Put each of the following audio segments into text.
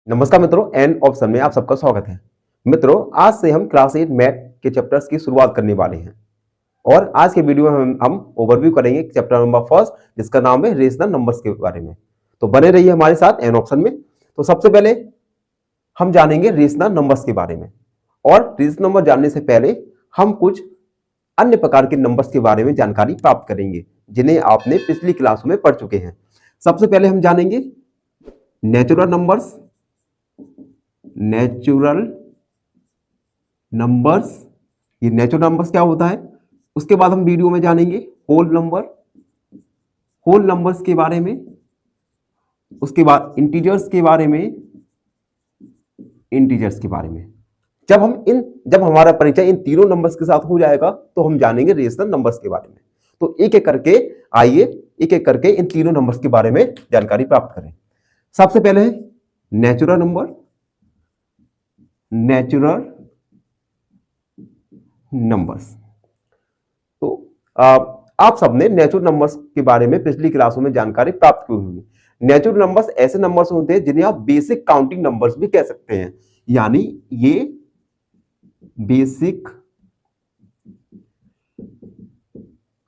नमस्कार मित्रों, an option में आप सबका स्वागत है। मित्रों, आज से हम क्लास 8 मैथ के चैप्टर्स की शुरुआत करने वाले हैं और आज के वीडियो में हम ओवरव्यू करेंगे चैप्टर नंबर फर्स्ट, जिसका नाम है रेशनल नंबर्स के बारे में। तो बने रहिए हमारे साथ एन ऑप्शन में। तो सबसे पहले हम जानेंगे रेशनल नंबर्स के बारे में, और रेशनल नंबर जानने से पहले हम कुछ अन्य प्रकार के नंबर्स के बारे में जानकारी प्राप्त करेंगे, जिन्हें आपने पिछली क्लास में पढ़ चुके हैं। सबसे पहले हम जानेंगे नेचुरल नंबर्स। नेचुरल नंबर्स, ये नेचुरल नंबर्स क्या होता है, उसके बाद हम वीडियो में जानेंगे होल नंबर, होल नंबर्स के बारे में, उसके बाद इंटीजर्स के बारे में, इंटीजर्स के बारे में। जब हमारा परिचय इन तीनों नंबर्स के साथ हो जाएगा तो हम जानेंगे रेशनल नंबर्स के बारे में। तो एक एक करके आइए एक एक करके इन तीनों नंबर्स के बारे में जानकारी प्राप्त करें। सबसे पहले है नेचुरल नंबर। नेचुरल नंबर्स, तो आप सबने नेचुरल नंबर्स के बारे में पिछली क्लासों में जानकारी प्राप्त की होगी। नेचुरल नंबर्स ऐसे नंबर्स होते हैं जिन्हें आप बेसिक काउंटिंग नंबर्स भी कह सकते हैं, यानी ये बेसिक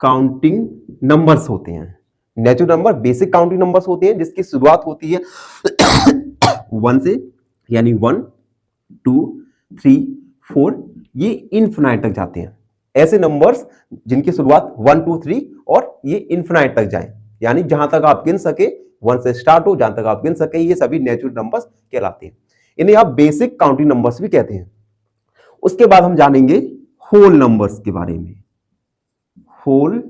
काउंटिंग नंबर्स होते हैं। Natural number basic counting numbers होते हैं जिसकी शुरुआत होती है 1 से, यानी 1 2 3 4, ये इनफिनाइट तक जाते हैं। ऐसे नंबर्स जिनकी शुरुआत 1 2 3 और ये इनफिनाइट तक जाए, यानी जहां तक आप गिन सके, 1 से स्टार्ट हो, जहां तक आप गिन सके, ये सभी नेचुरल नंबर्स कहलाते हैं। इन्हें आप बेसिक काउंटिंग नंबर्स भी कहते हैं। उसके बाद हम जानेंगे होल नंबर्स के बारे में। होल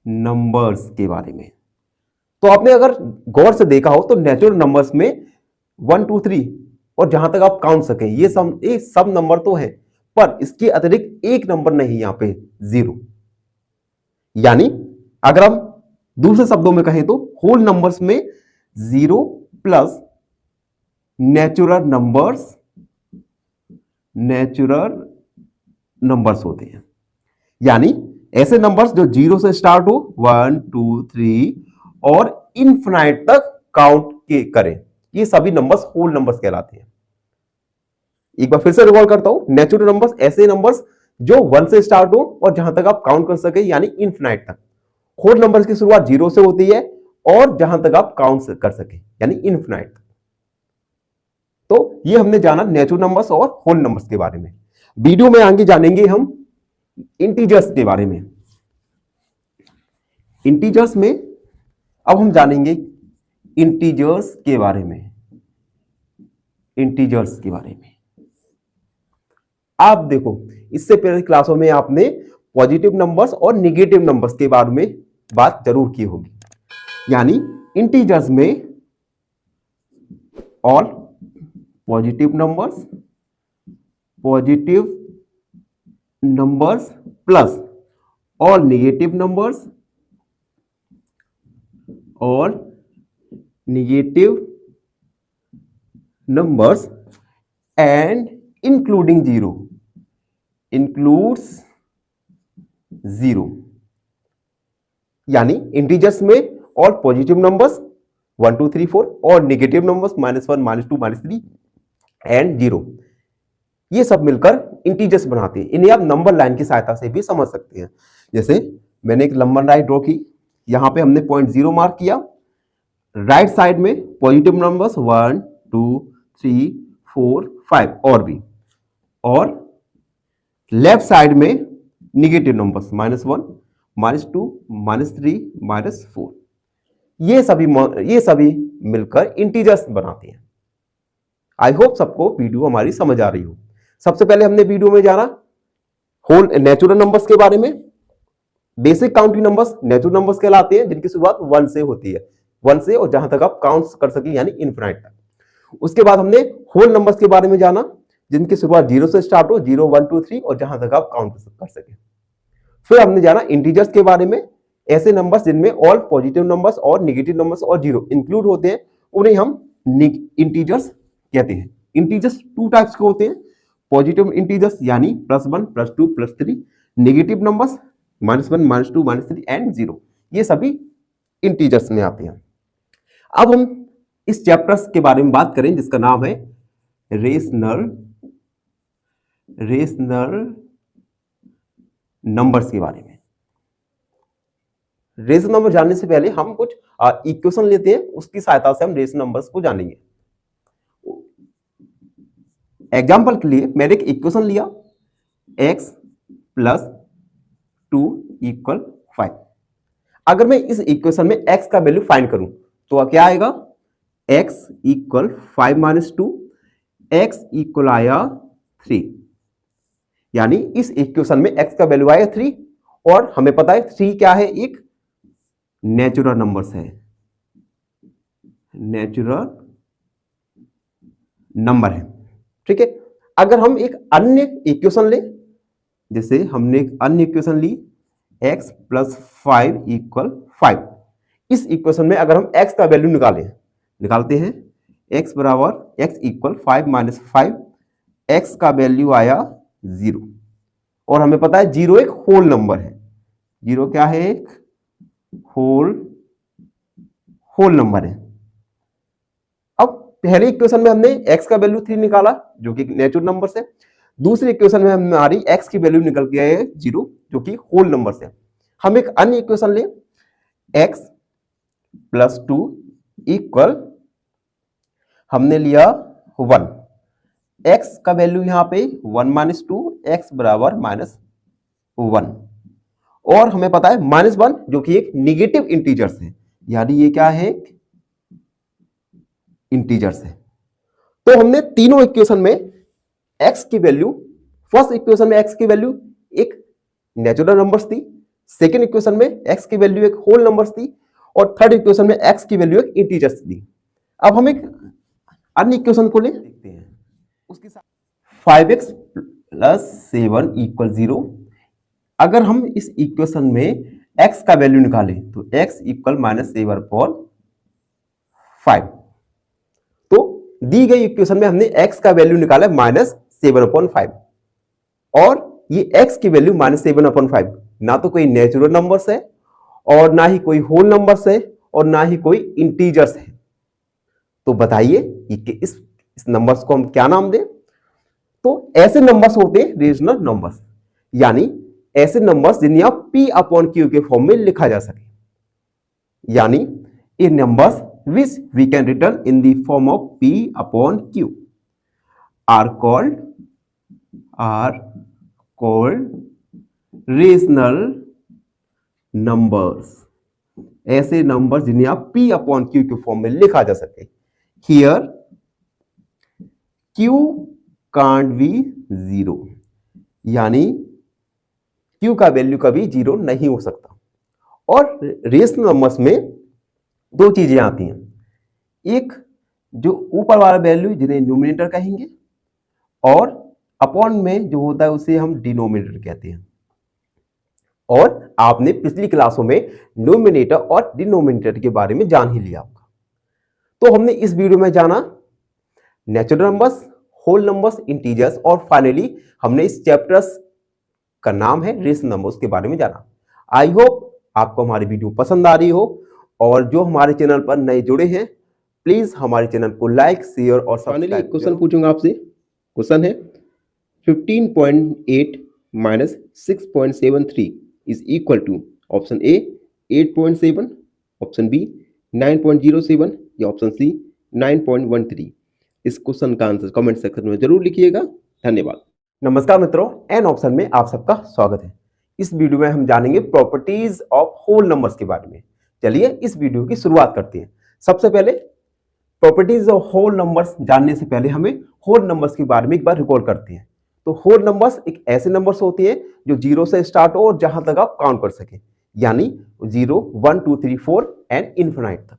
नंबर्स के बारे में तो आपने अगर गौर से देखा हो तो नेचुरल नंबर्स में 1 2 3 और जहां तक आप काउंट सकें ये सब नंबर तो है, पर इसके अतिरिक्त एक नंबर नहीं, यहां पे 0। यानी अगर हम दूसरे शब्दों में कहें तो होल नंबर्स में 0 प्लस नेचुरल नंबर्स होते हैं। यानी ऐसे नंबर्स जो 0 से स्टार्ट हो, 1 2 3 और इनफिनाइट तक काउंट के करें, ये सभी नंबर्स होल नंबर्स कहलाते हैं। एक बार फिर से रिकॉल करता हूं, नेचुरल नंबर्स ऐसे नंबर्स जो 1 से स्टार्ट हो और जहां तक आप काउंट कर सके, यानी इनफिनाइट तक। होल नंबर्स की शुरुआत 0 से होती है और जहां तक आप काउंट कर सके, यानी इनफिनाइट। तो ये हमने जाना नेचुरल नंबर्स और होल नंबर्स के बारे में। वीडियो में आगे जानेंगे हम इंटीजर्स के बारे में। इंटीजर्स में अब हम जानेंगे इंटीजर्स के बारे में। इंटीजर्स के बारे में आप देखो, इससे पहले क्लासों में आपने पॉजिटिव नंबर्स और निगेटिव नंबर्स के बारे में बात जरूर की होगी। यानी इंटीजर्स में all positive numbers plus all negative numbers and including zero. यानी इंटीजर्स में ऑल पॉजिटिव नंबर्स 1 2 3 4 और नेगेटिव नंबर्स -1 -2 -3 एंड 0, ये सब मिलकर इंटीजर्स बनाते हैं। इन्हें आप नंबर लाइन की सहायता से भी समझ सकते हैं। जैसे मैंने एक नंबर लाइन ड्रॉ की, यहां पे हमने 0.0 मार्क किया। राइट साइड में पॉजिटिव नंबर्स 1 2 3 4 5 और भी, और लेफ्ट साइड में निगेटिव नंबर्स -1 -2 -3 -4। ये सभी मिलकर इंटीजर्स बनाते हैं। आई होप सबको वीडियो हमारी समझ आ रही हो। सबसे पहले हमने वीडियो में जाना होल नेचुरल नंबर्स के बारे में। Basic counting numbers natural numbers कहलाते हैं जिनकी शुरुआत 1 से होती है, 1 से और जहां तक आप काउंट कर सके, यानी इनफिनाइट तक। उसके बाद हमने होल नंबर्स के बारे में जाना जिनकी शुरुआत 0 से स्टार्ट हो, 0 1 2 3 और जहां तक आप काउंट कर सके। फिर हमने जाना इंटीजर्स के बारे में। ऐसे नंबर्स जिनमें ऑल पॉजिटिव नंबर्स और नेगेटिव नंबर्स और 0 इंक्लूड होते हैं, उन्हें हम इंटीजर्स कहते हैं। इंटीजर्स 2 टाइप्स के होते हैं, पॉजिटिव इंटीजर्स यानी +1 +2 +3, नेगेटिव नंबर्स -1 -2 -3 एंड 0, ये सभी इंटीजर्स में आते हैं। अब हम इस चैप्टर्स के बारे में बात करें जिसका नाम है रेशनल नंबर्स के बारे में। रेशनल नंबर जानने से पहले हम कुछ इक्वेशन लेते हैं, उसकी सहायता से हम रेशनल नंबर्स को जानेंगे। एग्जाम्पल के लिए मैंने एक इक्वेशन लिया x + 2 = 5। अगर मैं इस इक्वेशन में x का वैल्यू फाइंड करूं तो क्या आएगा, x = 5 - 2, x = आया 3। यानी इस इक्वेशन में x का वैल्यू आया 3 और हमें पता है 3 क्या है, एक नेचुरल नंबर्स है, नेचुरल नंबर है। ठीक है, अगर हम एक अन्य इक्वेशन लें, जैसे हमने एक अन्य इक्वेशन ली x + 5 = 5। इस इक्वेशन में अगर हम x का वैल्यू निकालते हैं, x = 5 - 5, x का वैल्यू आया 0 और हमें पता है 0 एक होल नंबर है। 0 क्या है, एक होल नंबर है। अब पहले इक्वेशन में हमने x का वैल्यू 3 निकाला जो कि नेचुरल नंबर से, दूसरी इक्वेशन में हमारी x की वैल्यू निकल के आए 0 जो कि होल नंबर से। हम एक अन्य इक्वेशन ले x + 2 = हमने लिया 1, x का वैल्यू यहां पे 1 - 2, x = -1 और हमें पता है -1 जो कि एक निगेटिव इंटीजर्स है, यानी ये क्या है, इंटीजर्स है। तो हमने तीनों इक्वेशन में x की वैल्यू, फर्स्ट इक्वेशन में x की वैल्यू एक नेचुरल नंबर्स थी, सेकेंड इक्वेशन में x की वैल्यू एक होल नंबर्स थी और थर्ड इक्वेशन में x की वैल्यू एक इंटीजर्स थी। अब हम एक अन्य इक्वेशन को ले देखते हैं, उसके साथ 5x + 7 = 0। अगर हम इस इक्वेशन में x का वैल्यू निकालें तो x = -7/5। तो दी गई इक्वेशन में हमने x का वैल्यू निकाला -7/5 और ये x की वैल्यू -7/5 ना तो कोई नेचुरल नंबर्स है और ना ही कोई होल नंबर्स है और ना ही कोई इंटीजर्स है। तो बताइए कि इस नंबर्स को हम क्या नाम दें? तो ऐसे नंबर्स होते हैं रेशनल नंबर्स, यानी ऐसे नंबर्स जिन्हें आप P/Q के फॉर्म में लिखा जा सके, यानी ये numbers which we can written in the form of P/Q are called rational numbers. ऐसे नंबर्स जिन्हें आप P/Q के फॉर्म में लिखा जा सके। Here Q can't be 0, यानी Q का वैल्यू कभी 0 नहीं हो सकता। और रेशनल नंबर्स में दो चीजें आती हैं, एक जो ऊपर वाला वैल्यू जिन्हें न्यूमरेटर कहेंगे और अपॉन में जो होता है उसे हम डिनोमिनेटर कहते हैं। और आपने पिछली क्लासों में न्यूमरेटर और डिनोमिनेटर के बारे में जान ही लिया होगा। तो हमने इस वीडियो में जाना natural numbers, whole numbers, integers और फाइनली हमने इस चैप्टर्स का नाम है रेशनल नंबर्स के बारे में जाना। आई होप आपको हमारी वीडियो पसंद आ रही हो और जो हमारे चैनल पर नए जुड़े हैं प्लीज हमारे चैनल को लाइक, शेयर और सब्सक्राइब। क्वेश्चन पूछूंगा आपसे, क्वेश्चन है 15.8 - 6.73 is equal to option A 8.7, option B 9.07 या ऑप्शन सी 9.13। इस क्वेश्चन का आंसर कमेंट सेक्शन में जरूर लिखिएगा। धन्यवाद। नमस्कार मित्रों, एन ऑप्शन में आप सबका स्वागत है। इस वीडियो में हम जानेंगे प्रॉपर्टीज ऑफ होल नंबर्स के बारे में। चलिए इस वीडियो की शुरुआत करते हैं। सबसे पहले प्रॉपर्टीज ऑफ होल नंबर्स जानने से पहले हमें होल नंबर्स के बारे में एक बार रिकॉल करते हैं। तो होल नंबर्स एक ऐसे नंबर्स होते हैं जो 0 से स्टार्ट हो और जहां तक आप काउंट कर सके, यानी 0, 1, 2, 3, 4 एंड इनफिनाइट तक।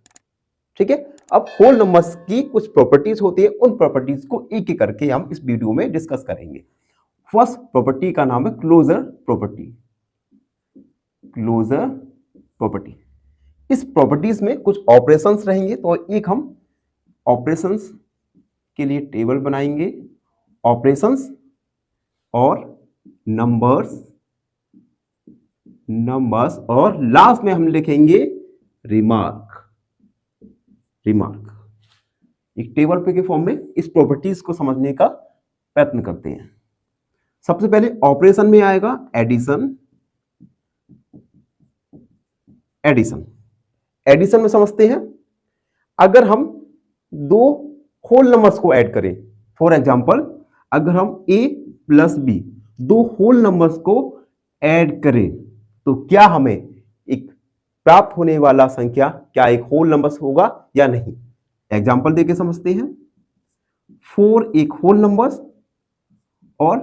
ठीक है, अब होल नंबर्स की कुछ प्रॉपर्टीज होती है, उन प्रॉपर्टीज को एक एक करके हम इस वीडियो में डिस्कस करेंगे। फर्स्ट प्रॉपर्टी का नाम है क्लोजर प्रॉपर्टी। क्लोजर प्रॉपर्टी, इस प्रॉपर्टीज में कुछ ऑपरेशंस रहेंगे, तो एक हम ऑपरेशंस के लिए टेबल बनाएंगे, ऑपरेशंस और नंबर्स और लास्ट में हम लिखेंगे रिमार्क। एक टेबल पे के फॉर्म में इस प्रॉपर्टीज को समझने का प्रयत्न करते हैं। सबसे पहले ऑपरेशन में आएगा एडिशन। एडिशन में समझते हैं, अगर हम दो होल नंबर्स को ऐड करें, फॉर एग्जांपल अगर हम a प्लस बी दो होल नंबर्स को ऐड करें तो क्या हमें एक प्राप्त होने वाला संख्या क्या एक होल नंबर होगा या नहीं। एग्जांपल देके समझते हैं। 4 एक होल नंबर्स और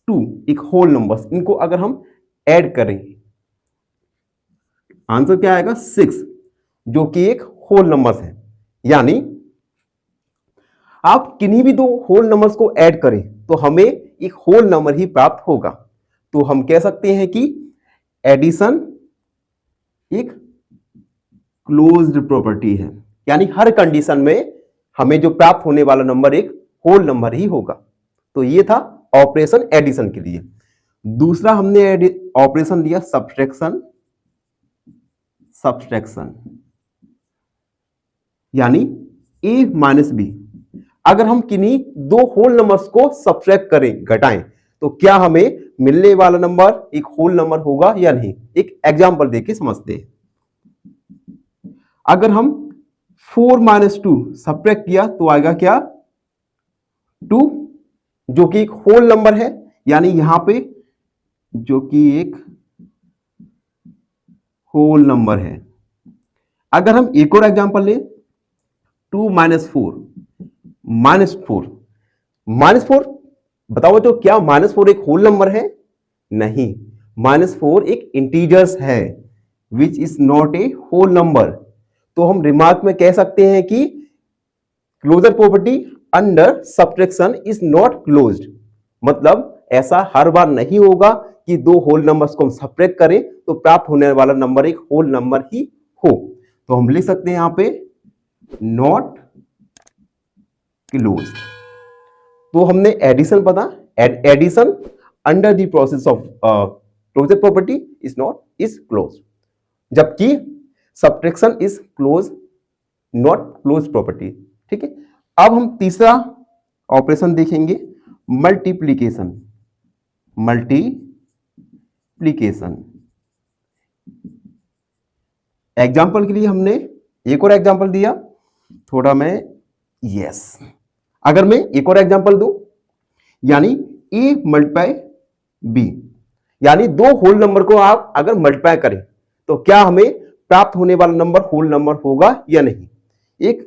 2 एक होल नंबर्स, इनको अगर हम ऐड करें आंसर क्या आएगा 6, जो कि एक होल नंबर्स है। यानी आप किन्हीं भी दो होल नंबर्स को ऐड करें तो हमें एक होल नंबर ही प्राप्त होगा। तो हम कह सकते हैं कि एडिशन एक क्लोज्ड प्रॉपर्टी है, यानी हर कंडीशन में हमें जो प्राप्त होने वाला नंबर एक होल नंबर ही होगा। तो ये था ऑपरेशन एडिशन के लिए। दूसरा हमने ऑपरेशन लिया सब्ट्रैक्शन। यानी a माइनस बी, अगर हम किन्हीं दो होल नंबर्स को सब्ट्रैक्ट करें, घटाएं, तो क्या हमें मिलने वाला नंबर एक होल नंबर होगा या नहीं। एक एग्जांपल देके समझते हैं। अगर हम 4 माइनस 2 सब्ट्रैक्ट किया तो आएगा क्या 2, जो कि एक होल नंबर है, यानी यहां पे जो कि एक होल नंबर है। अगर हम एक और एग्जांपल लें 2 माइनस 4 बताओ तो क्या -4 एक होल नंबर है। नहीं, -4 एक इंटीजर्स है which is not a whole number. तो हम रिमार्क में कह सकते हैं कि closure property under subtraction is not closed. मतलब ऐसा हर बार नहीं होगा कि दो होल नंबर्स को हम सब्ट्रैक्ट करें तो प्राप्त होने वाला नंबर एक होल नंबर ही हो। तो हम लिख सकते हैं यहां पे नॉट क्लोज्ड। तो हमने एडिशन पता, addition under the process of closure property is closed, जबकि subtraction is close not close property. ठीक है, अब हम तीसरा ऑपरेशन देखेंगे मल्टीप्लीकेशन। एग्जाम्पल के लिए हमने एक और एग्जाम्पल दिया, थोड़ा मैं अगर मैं एक और एग्जाम्पल दूं, यानी a मल्टीप्लाई b, यानी दो होल नंबर को आप अगर मल्टीप्लाई करें तो क्या हमें प्राप्त होने वाला नंबर होल नंबर होगा या नहीं। एक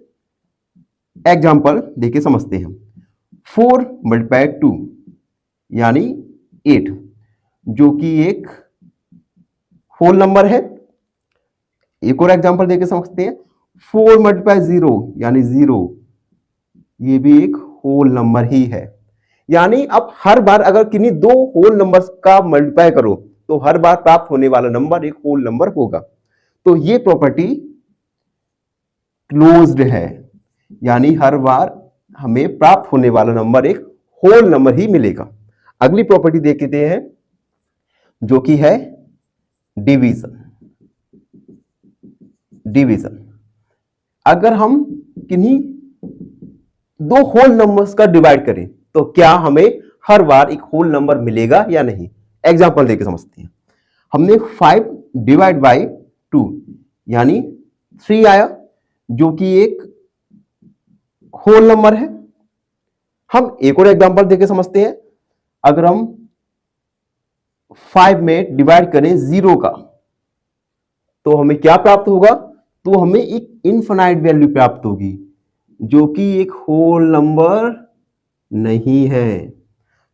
एग्जाम्पल देके समझते हैं। 4 मल्टीप्लाई 2 यानी 8, जो कि एक होल नंबर है। एक और एग्जांपल देके समझते हैं। 4 मल्टीप्लाई 0 यानी 0, ये भी एक होल नंबर ही है। यानी अब हर बार अगर किन्हीं दो होल नंबर्स का मल्टीप्लाई करो तो हर बार प्राप्त होने वाला नंबर एक होल नंबर होगा। तो ये प्रॉपर्टी क्लोज्ड है, यानी हर बार हमें प्राप्त होने वाला नंबर एक होल नंबर ही मिलेगा। अगली प्रॉपर्टी देखते हैं जो कि है डिवीजन। अगर हम किन्हीं दो होल नंबर्स का डिवाइड करें तो क्या हमें हर बार एक होल नंबर मिलेगा या नहीं। एग्जांपल देके समझते हैं। हमने 5 डिवाइड बाय 2 यानी 3 आया, जो कि एक होल नंबर है। हम एक और एग्जांपल देके समझते हैं। अगर हम 5 में डिवाइड करें 0 का तो हमें क्या प्राप्त होगा, तो हमें एक इनफाइनाइट वैल्यू प्राप्त होगी, जो कि एक होल नंबर नहीं है।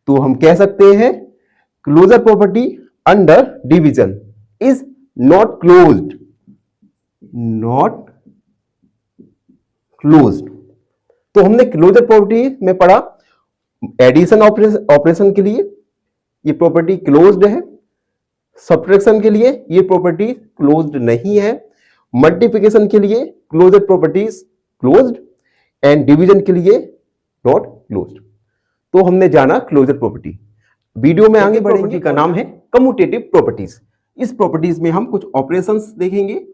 तो हम कह सकते हैं closure property under division is not closed. तो हमने क्लोजर प्रॉपर्टी में पढ़ा एडिशन ऑपरेशन के लिए ये प्रॉपर्टी क्लोज्ड है, सब्ट्रैक्शन के लिए ये प्रॉपर्टी क्लोज्ड नहीं है, मल्टीप्लिकेशन के लिए closure properties closed and division के लिए नॉट क्लोज्ड। तो हमने जाना क्लोजर प्रॉपर्टी। वीडियो में आगे बढ़ेंगे का नाम है कम्यूटेटिव प्रॉपर्टीज। इस प्रॉपर्टीज में हम कुछ ऑपरेशंस देखेंगे।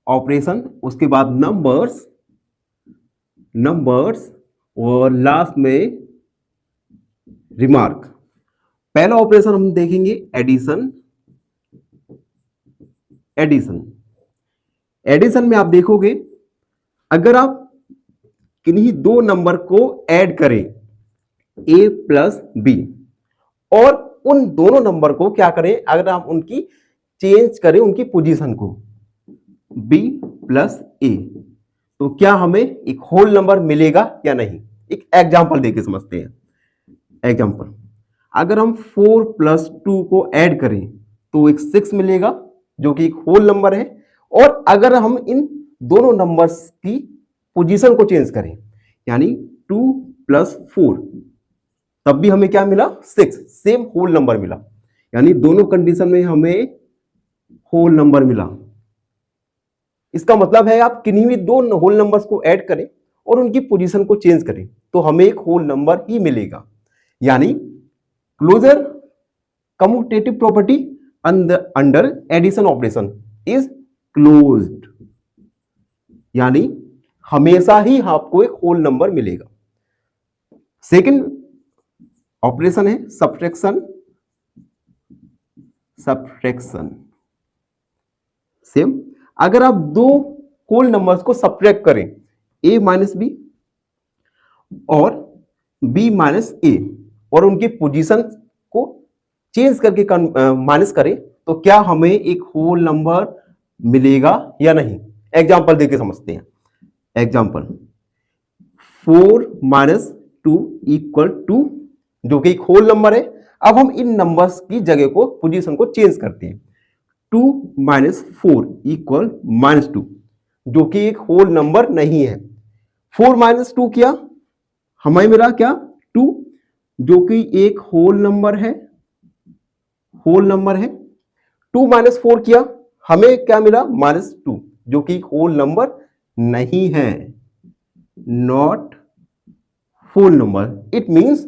ऑपरेशन, उसके बाद नंबर्स, नंबर्स और लास्ट में रिमार्क। पहला ऑपरेशन हम देखेंगे एडिशन। एडिशन में आप देखोगे अगर आप किन्हीं दो नंबर को ऐड करें a प्लस बी और उन दोनों नंबर को क्या करें, अगर आप उनकी चेंज करें उनकी पोजीशन को b प्लस a, तो क्या हमें एक होल नंबर मिलेगा या नहीं। एक एग्जांपल देके समझते हैं। एग्जांपल, अगर हम 4 प्लस 2 को ऐड करें तो एक 6 मिलेगा जो कि एक होल नंबर है, और अगर हम इन दोनों नंबर्स की पोजीशन को चेंज करें यानी 2 प्लस 4 तब भी हमें क्या मिला 6, सेम होल नंबर मिला। यानी दोनों कंडीशन में हमें होल नंबर मिला। इसका मतलब है आप किन्हीं भी दो होल नंबर्स को ऐड करें और उनकी पोजीशन को चेंज करें तो हमें एक होल नंबर ही मिलेगा। यानी closure commutative property under addition operation is closed, यानी हमेशा ही आपको एक होल नंबर मिलेगा। सेकंड ऑपरेशन है सब्ट्रैक्शन। सेम, अगर आप दो होल नंबर्स को सब्ट्रैक्ट करें a माइनस बी और b माइनस ए और उनकी पोजीशन को चेंज करके माइनस करें तो क्या हमें एक होल नंबर मिलेगा या नहीं। एग्जांपल देके समझते हैं। एग्जांपल, 4 माइनस 2 इक्वल 2 जो कि एक होल नंबर है। अब हम इन नंबर्स की जगह को पोजीशन को चेंज करते हैं। 2 माइनस 4 इक्वल माइनस 2 जो कि एक होल नंबर नहीं है। 4 माइनस 2 किया हमें मिला क्या 2 जो कि एक होल नंबर है। 2 माइनस 4 किया हमें क्या मिला माइनस 2 जो कि एक होल नंबर नहीं है, not whole number. It means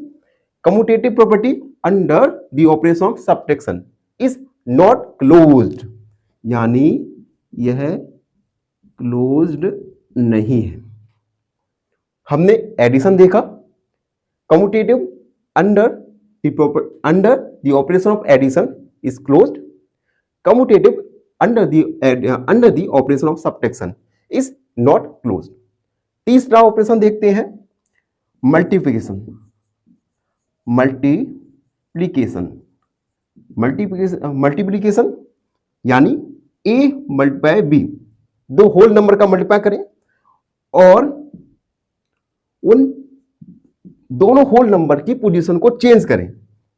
commutative property under the operation of subtraction is not closed, यानी यह क्लोज्ड नहीं है। हमने एडिशन देखा, commutative under the operation of addition is closed, commutative under the operation of subtraction is not closed. तीसरा operation देखते हैं multiplication. Multiplication यानी a मल्टीप्लाई b, दो होल नंबर का मल्टीप्लाई करें और उन दोनों होल नंबर की पोजीशन को चेंज करें,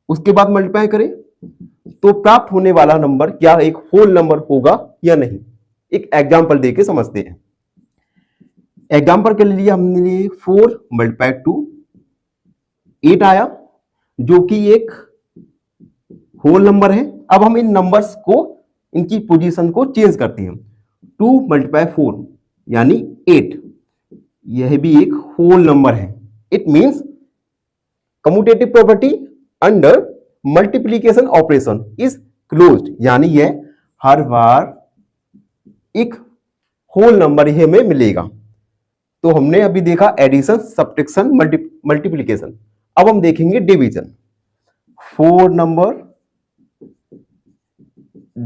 उसके बाद मल्टीप्लाई करें तो प्राप्त होने वाला नंबर क्या एक होल नंबर होगा या नहीं। एक एग्जांपल देके समझते हैं। एग्जांपल के लिए हमने 4 मल्टीप्लाई 2 8 आया जो कि एक होल नंबर है। अब हम इन नंबर्स को इनकी पोजीशन को चेंज करते हैं। 2 मल्टीप्लाई 4 यानी 8, यह भी एक होल नंबर है। It means commutative property under multiplication operation is closed, यानी यह हर बार एक होल नंबर ही हमें मिलेगा। तो हमने अभी देखा एडिशन, सब्ट्रैक्शन, मल्टीप्लिकेशन। अब हम देखेंगे division. 4 number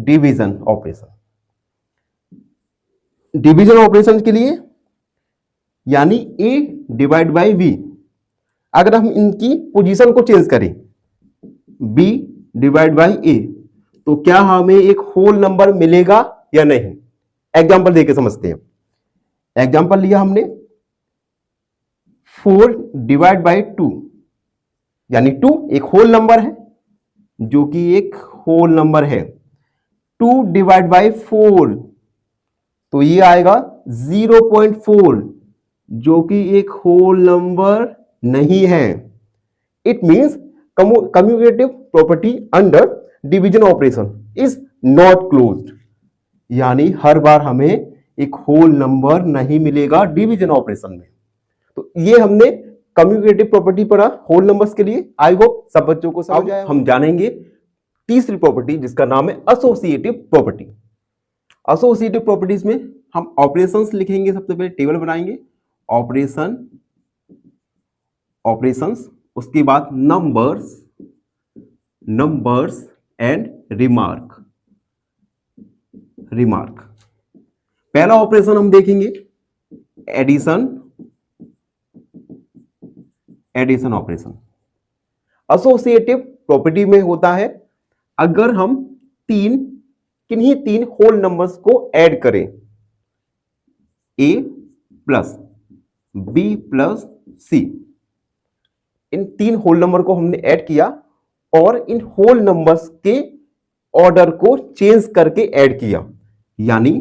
division operation. Division operation के लिए यानी a डिवाइड बाई v, अगर हम इनकी पोजीशन को चेंज करें b डिवाइड बाई a तो क्या हमें एक होल नंबर मिलेगा या नहीं। एग्जांपल देके समझते हैं। एग्जांपल लिया हमने 4 डिवाइड बाई 2 यानी 2 एक होल नंबर है जो कि एक होल नंबर है। 2 डिवाइड बाई 4 तो ये आएगा 0.4 जो कि एक होल नंबर नहीं है। It means commutative property under division operation is not closed, यानी हर बार हमें एक होल नंबर नहीं मिलेगा डिवीजन ऑपरेशन में। तो ये हमने कम्यूटेटिव प्रॉपर्टी पढ़ा होल नंबर्स के लिए। आई होप सब बच्चों को समझ आया। हम जानेंगे तीसरी प्रॉपर्टी जिसका नाम है एसोसिएटिव प्रॉपर्टी। एसोसिएटिव प्रॉपर्टीज में हम ऑपरेशंस लिखेंगे, सबसे पहले टेबल बनाएंगे ऑपरेशंस, उसके बाद नंबर्स एंड रिमार्क। पहला ऑपरेशन हम देखेंगे एडिशन ऑपरेशन। एसोसिएटिव प्रॉपर्टी में होता है अगर हम किन्हीं तीन होल नंबर्स को ऐड करें, a प्लस बी प्लस सी, इन तीन होल नंबर को हमने ऐड किया और इन होल नंबर्स के ऑर्डर को चेंज करके ऐड किया, यानी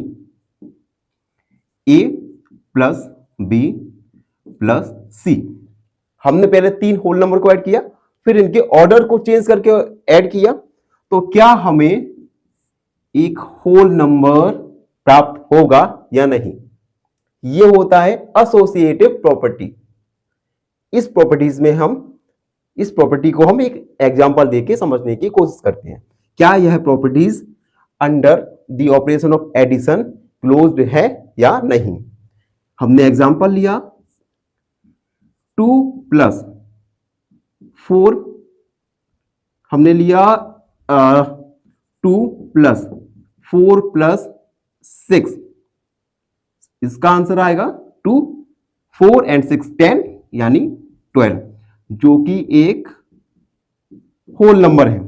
a प्लस बी प्लस सी। हमने पहले तीन होल नंबर को ऐड किया, फिर इनके ऑर्डर को चेंज करके ऐड किया, तो क्या हमें एक होल नंबर प्राप्त होगा या नहीं? यह होता है एसोसिएटिव प्रॉपर्टी। इस प्रॉपर्टी को हम एक एग्जांपल देके समझने की कोशिश करते हैं। क्या यह properties under the operation of addition closed है या नहीं? हमने एग्जांपल लिया 2 प्लस 4, हमने लिया 2 प्लस 4 प्लस 6, इसका आंसर आएगा 2, 4 एंड 6 10 यानी 12, जो कि एक होल नंबर है।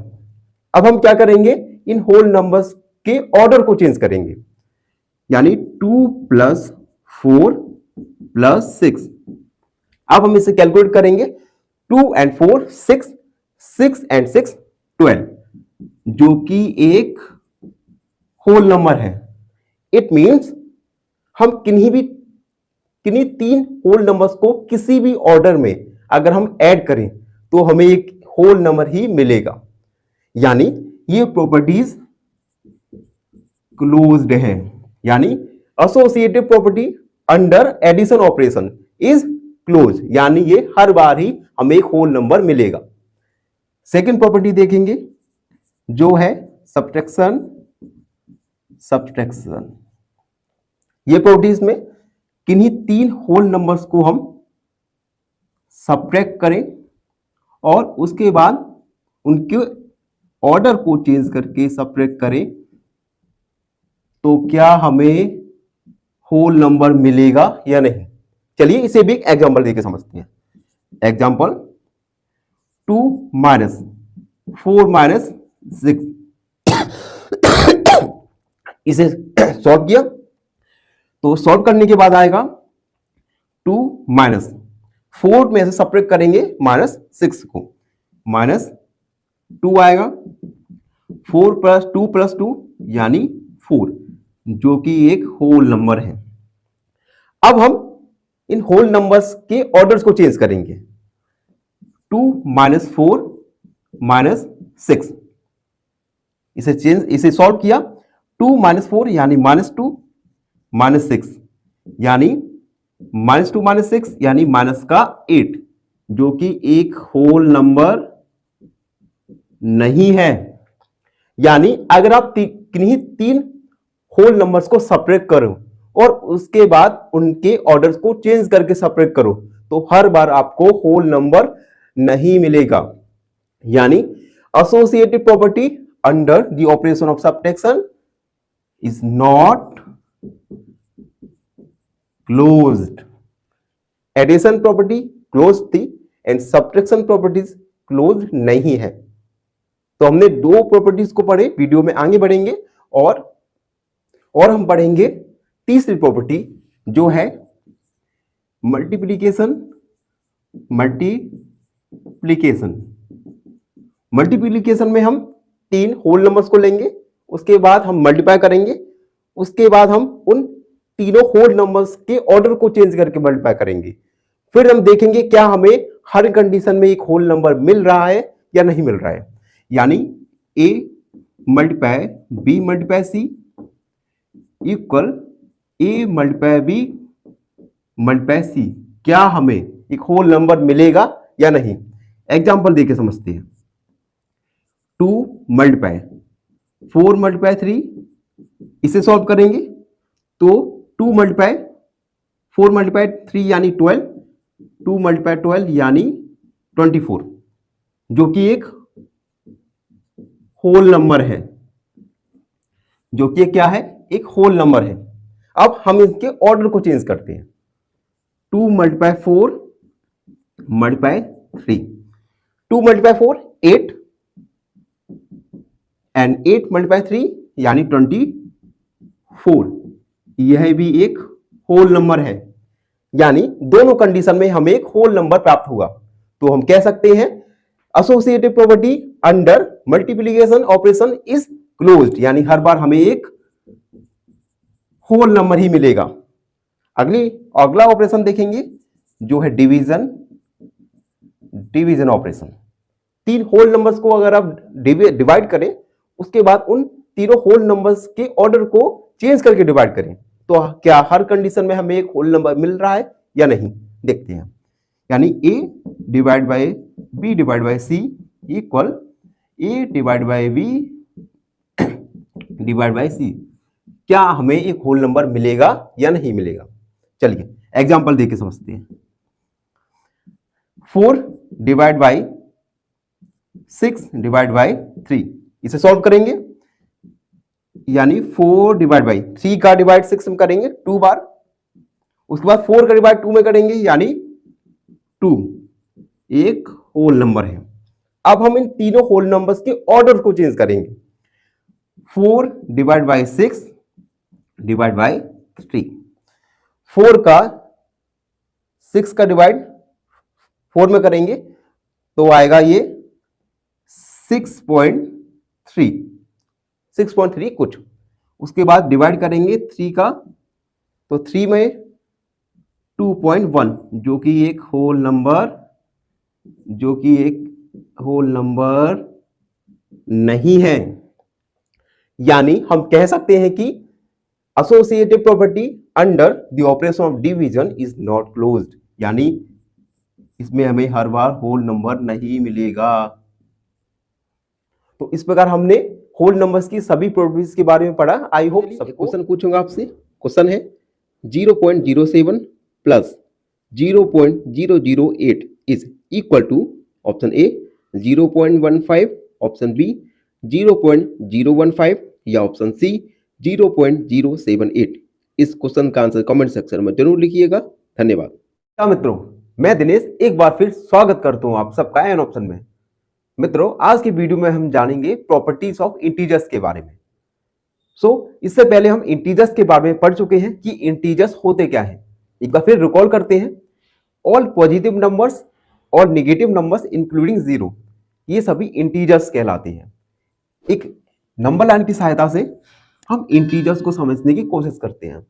अब हम क्या करेंगे, इन होल नंबर्स के ऑर्डर को चेंज करेंगे, यानी 2 प्लस 4 प्लस 6। अब हम इसे कैलकुलेट करेंगे, 2 एंड 4 6, 6 एंड 6 12, जो कि एक होल नंबर है। इट मींस हम किन्हीं तीन होल नंबर्स को किसी भी ऑर्डर में अगर हम ऐड करें तो हमें एक होल नंबर ही मिलेगा, यानी ये प्रॉपर्टीज क्लोज्ड है, यानी associative property under addition operation is close, यानी ये हर बार ही हमें एक होल नंबर मिलेगा। सेकंड प्रॉपर्टी देखेंगे जो है सब्ट्रैक्शन। ये प्रॉपर्टीज में किन्हीं तीन होल नंबर्स को हम सब्ट्रैक्ट करें और उसके बाद उनके ऑर्डर को चेंज करके सब्ट्रैक्ट करें, तो क्या हमें होल नंबर मिलेगा या नहीं? चलिए इसे भी एक एग्जांपल देके समझते हैं। एग्जांपल 2 माइनस 4 माइनस 6, इसे सॉल्व किया तो सॉल्व करने के बाद आएगा 2 माइनस 4 में से सब्ट्रैक्ट करेंगे माइनस 6 को, माइनस 2 आएगा, 4 प्लस 2 प्लस 2 यानी 4, जो कि एक होल नंबर है। अब हम इन होल नंबर्स के ऑर्डर्स को चेंज करेंगे, 2 माइनस 4 माइनस 6, इसे सॉल्व किया, 2 माइनस 4 यानी माइनस 2 माइनस 6 यानी माइनस 2 माइनस 6 यानी माइनस का 8, जो कि एक होल नंबर नहीं है। यानी अगर आप किन्हीं तीन होल नंबर्स को सब्ट्रैक्ट करो और उसके बाद उनके ऑर्डर्स को चेंज करके सब्ट्रैक्ट करो, तो हर बार आपको होल नंबर नहीं मिलेगा। यानी associative property under the operation of subtraction is not closed. Addition property close थी एंड सब्ट्रैक्शन प्रॉपर्टीज क्लोज नहीं है। तो हमने दो प्रॉपर्टीज को पढ़े, वीडियो में आगे बढ़ेंगे और हम पढ़ेंगे तीसरी प्रॉपर्टी जो है मल्टीप्लिकेशन। मल्टीप्लिकेशन में हम तीन होल नंबर्स को लेंगे, उसके बाद हम मल्टीप्लाई करेंगे, उसके बाद हम उन तीनों होल नंबर्स के ऑर्डर को चेंज करके मल्टीप्लाई करेंगे। फिर हम देखेंगे क्या हमें हर कंडीशन में एक होल नंबर मिल रहा है या नहीं मिल रहा है। यानी a multiply b multiply c equal a multiply b multiply c, क्या हमें एक होल नंबर मिलेगा या नहीं। एग्जांपल देके समझते हैं। 2 मल्टीप्लाई 4 मल्टीप्लाई 3, इसे सॉल्व करेंगे तो 2 मल्टीप्लाई 4 मल्टीप्लाई 3 यानी 12, 2 मल्टीप्लाई 12 यानी 24, जो कि एक होल नंबर है, जो कि क्या है, एक होल नंबर है। अब हम इसके ऑर्डर को चेंज करते हैं। 2 multiply 4 multiply 3, 2 multiply 4 8 and 8 multiply 3 यानी 24, यह भी एक होल नंबर है, यानी दोनों कंडीशन में हमें एक होल नंबर प्राप्त होगा। तो हम कह सकते हैं associative property under multiplication operation is closed, यानी हर बार हमें एक होल नंबर ही मिलेगा। अगला ऑपरेशन देखेंगे जो है डिवीजन ऑपरेशन। 3 होल नंबर्स को अगर आप डिवाइड करें, उसके बाद उन तीनों होल नंबर्स के ऑर्डर को चेंज करके डिवाइड करें, तो क्या हर कंडीशन में हमें एक होल नंबर मिल रहा है या नहीं, देखते हैं। यानी a divide by b divide by c equal a divide by b divide by c, क्या हमें एक होल नंबर मिलेगा या नहीं मिलेगा। चलिए एग्जांपल देके समझते हैं। 4 डिवाइड बाय 6 डिवाइड बाय 3, इसे सॉल्व करेंगे, यानी 4 डिवाइड बाई 3 का डिवाइड 6 में करेंगे 2 बार, उसके बाद 4 का डिवाइड 2 में करेंगे यानी 2, एक होल नंबर है। अब हम इन तीनों होल नंबर्स के ऑर्डर को चेंज करेंगे। 4 डिवाइड बाई 6 डिवाइड बाई 3, 4 का 6 का डिवाइड 4 में करेंगे तो आएगा ये 6.3 कुछ, उसके बाद डिवाइड करेंगे 3 का, तो 3 में 2.1, जो कि एक होल नंबर नहीं है। यानी हम कह सकते हैं कि associative property under the operation of division is not closed, यानी इसमें हमें हर बार होल नंबर नहीं मिलेगा। तो इस प्रकार हमने होल नंबर्स की सभी प्रॉपर्टीज के बारे में पढ़ा। आई होप सब क्वेश्चन पूछूंगा आपसे। क्वेश्चन है 0.07 plus 0.008 is equal to option A 0.15, option B 0.015 या ऑप्शन सी 0.078। इस क्वेश्चन का आंसर कमेंट सेक्शन में जरूर लिखिएगा। धन्यवाद। मित्रों, मैं दिनेश एक बार फिर स्वागत करता हूं आप सबका एन ऑप्शन में। मित्रों, आज की वीडियो में हम जानेंगे प्रॉपर्टीज ऑफ इंटीजर्स के बारे में। इससे पहले हम इंटीजर्स के बारे में पढ़ चुके हैं कि इंटीजर्स होते क्या है। एक बार फिर रिकॉल करते हैं। ऑल पॉजिटिव नंबर्स और नेगेटिव नंबर्स इंक्लूडिंग 0, ये सभी इंटीजर्स कहलाते हैं। एक नंबर लाइन की सहायता से हम इंटीजर्स को समझने की कोशिश करते हैं।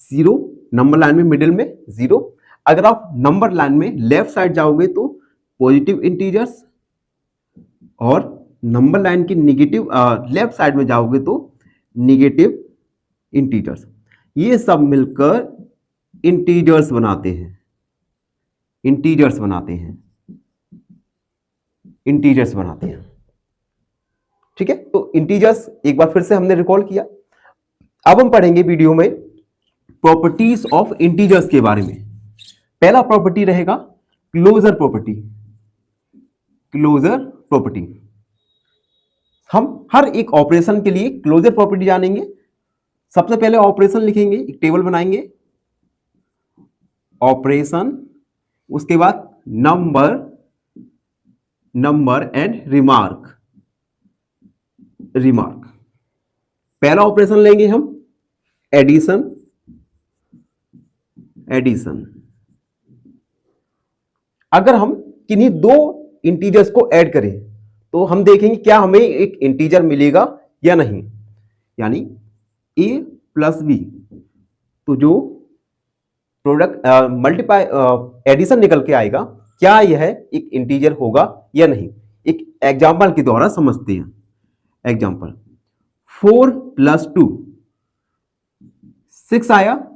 0 नंबर लाइन में मिडिल में 0, अगर आप नंबर लाइन में लेफ्ट साइड जाओगे तो पॉजिटिव इंटीजर्स, और नंबर लाइन की नेगेटिव लेफ्ट साइड में जाओगे तो नेगेटिव इंटीजर्स। ये सब मिलकर इंटीजर्स बनाते हैं। ठीक है, तो इंटीजर्स एक बार फिर से हमने रिकॉल किया। अब हम पढ़ेंगे वीडियो में प्रॉपर्टीज ऑफ इंटीजर्स के बारे में। पहला प्रॉपर्टी रहेगा क्लोजर प्रॉपर्टी। हम हर एक ऑपरेशन के लिए क्लोजर प्रॉपर्टी जानेंगे। सबसे पहले ऑपरेशन लिखेंगे, एक टेबल बनाएंगे, ऑपरेशन, उसके बाद नंबर एंड रिमार्क। पहला ऑपरेशन लेंगे हम एडिशन। अगर हम किन्हीं दो इंटीजर्स को ऐड करें तो हम देखेंगे क्या हमें एक इंटीजर मिलेगा या नहीं। यानी a प्लस b, तो जो प्रोडक्ट मल्टीप्लाई एडिशन निकल के आएगा, क्या यह एक इंटीजर होगा या नहीं। एक एग्जांपल के द्वारा समझते हैं। एग्जांपल 4 प्लस 2 6 आया,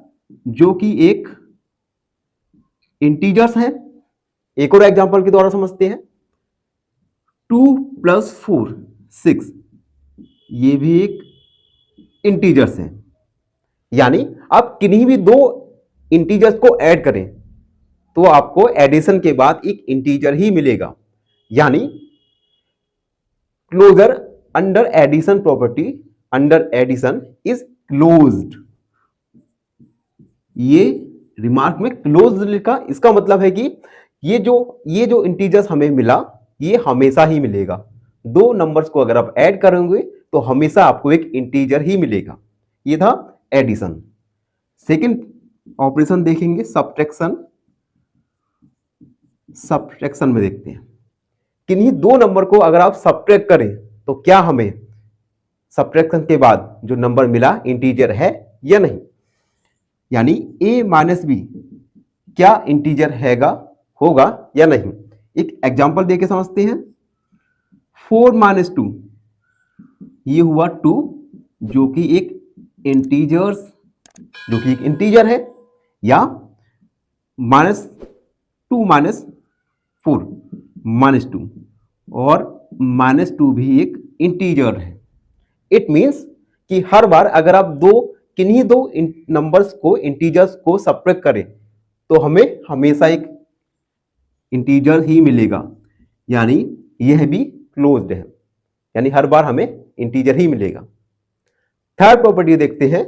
जो कि एक इंटीजर्स है। एक और एग्जांपल के द्वारा समझते हैं। 2 प्लस 4 6, ये भी एक इंटीजर्स है। यानी आप किन्हीं भी दो इंटीजर्स को ऐड करें तो आपको एडिशन के बाद एक इंटीजर ही मिलेगा, यानी closure under addition property, under addition is closed. ये रिमार्क में क्लोज लिखा, इसका मतलब है कि ये जो इंटीजर्स हमें मिला ये हमेशा ही मिलेगा। दो नंबर्स को अगर आप ऐड करेंगे तो हमेशा आपको एक इंटीजर ही मिलेगा। ये था एडिशन। सेकंड ऑपरेशन देखेंगे सब्ट्रैक्शन। सब्ट्रैक्शन में देखते हैं किन्हीं दो नंबर को अगर आप सब्ट्रैक्ट करें तो क्या हमें सब्ट्रैक्शन के बाद जो नंबर मिला इंटीजर है या नहीं, यानी a माइनस बी क्या इंटीजर हैगा होगा या नहीं। एक एग्जांपल देके समझते हैं। 4 माइनस 2 ये हुआ 2 जो कि एक इंटीजर है, या -2 माइनस 4 -2 और -2 भी एक इंटीजर है। इट मींस कि हर बार अगर आप किन्हीं दो नंबर्स को इंटीजर्स को सब्ट्रैक्ट करें तो हमें हमेशा एक इंटीजर ही मिलेगा, यानी यह भी क्लोज्ड है, यानी हर बार हमें इंटीजर ही मिलेगा। थर्ड प्रॉपर्टी देखते हैं,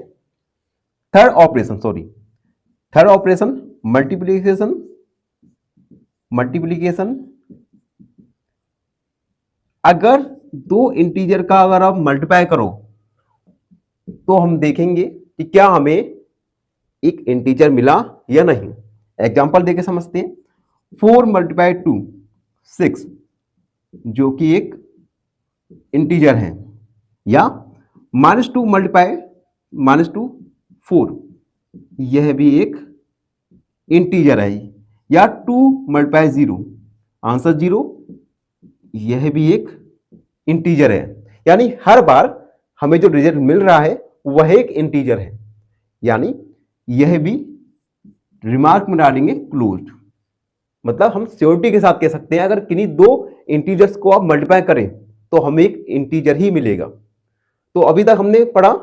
थर्ड ऑपरेशन मल्टीप्लिकेशन। अगर दो इंटीजर का अगर आप मल्टीप्लाई करो तो हम देखेंगे कि क्या हमें एक इंटीजर मिला या नहीं। एग्जांपल देके समझते हैं। 4 मल्टीप्लाई 2 6 जो कि एक इंटीजर है, या -2 मल्टीप्लाई -2 4 यह भी एक इंटीजर है, या 2 मल्टीप्लाई 0 आंसर 0 यह भी एक इंटीजर है। यानी हर बार हमें जो रिजल्ट मिल रहा है वह एक इंटीजर है, यानी यह भी रिमार्क में डालेंगे क्लोज्ड। मतलब हम श्योरिटी के साथ कह सकते हैं अगर किन्हीं दो इंटीजर्स को आप मल्टीप्लाई करें तो हमें एक इंटीजर ही मिलेगा। तो अभी तक हमने पढ़ा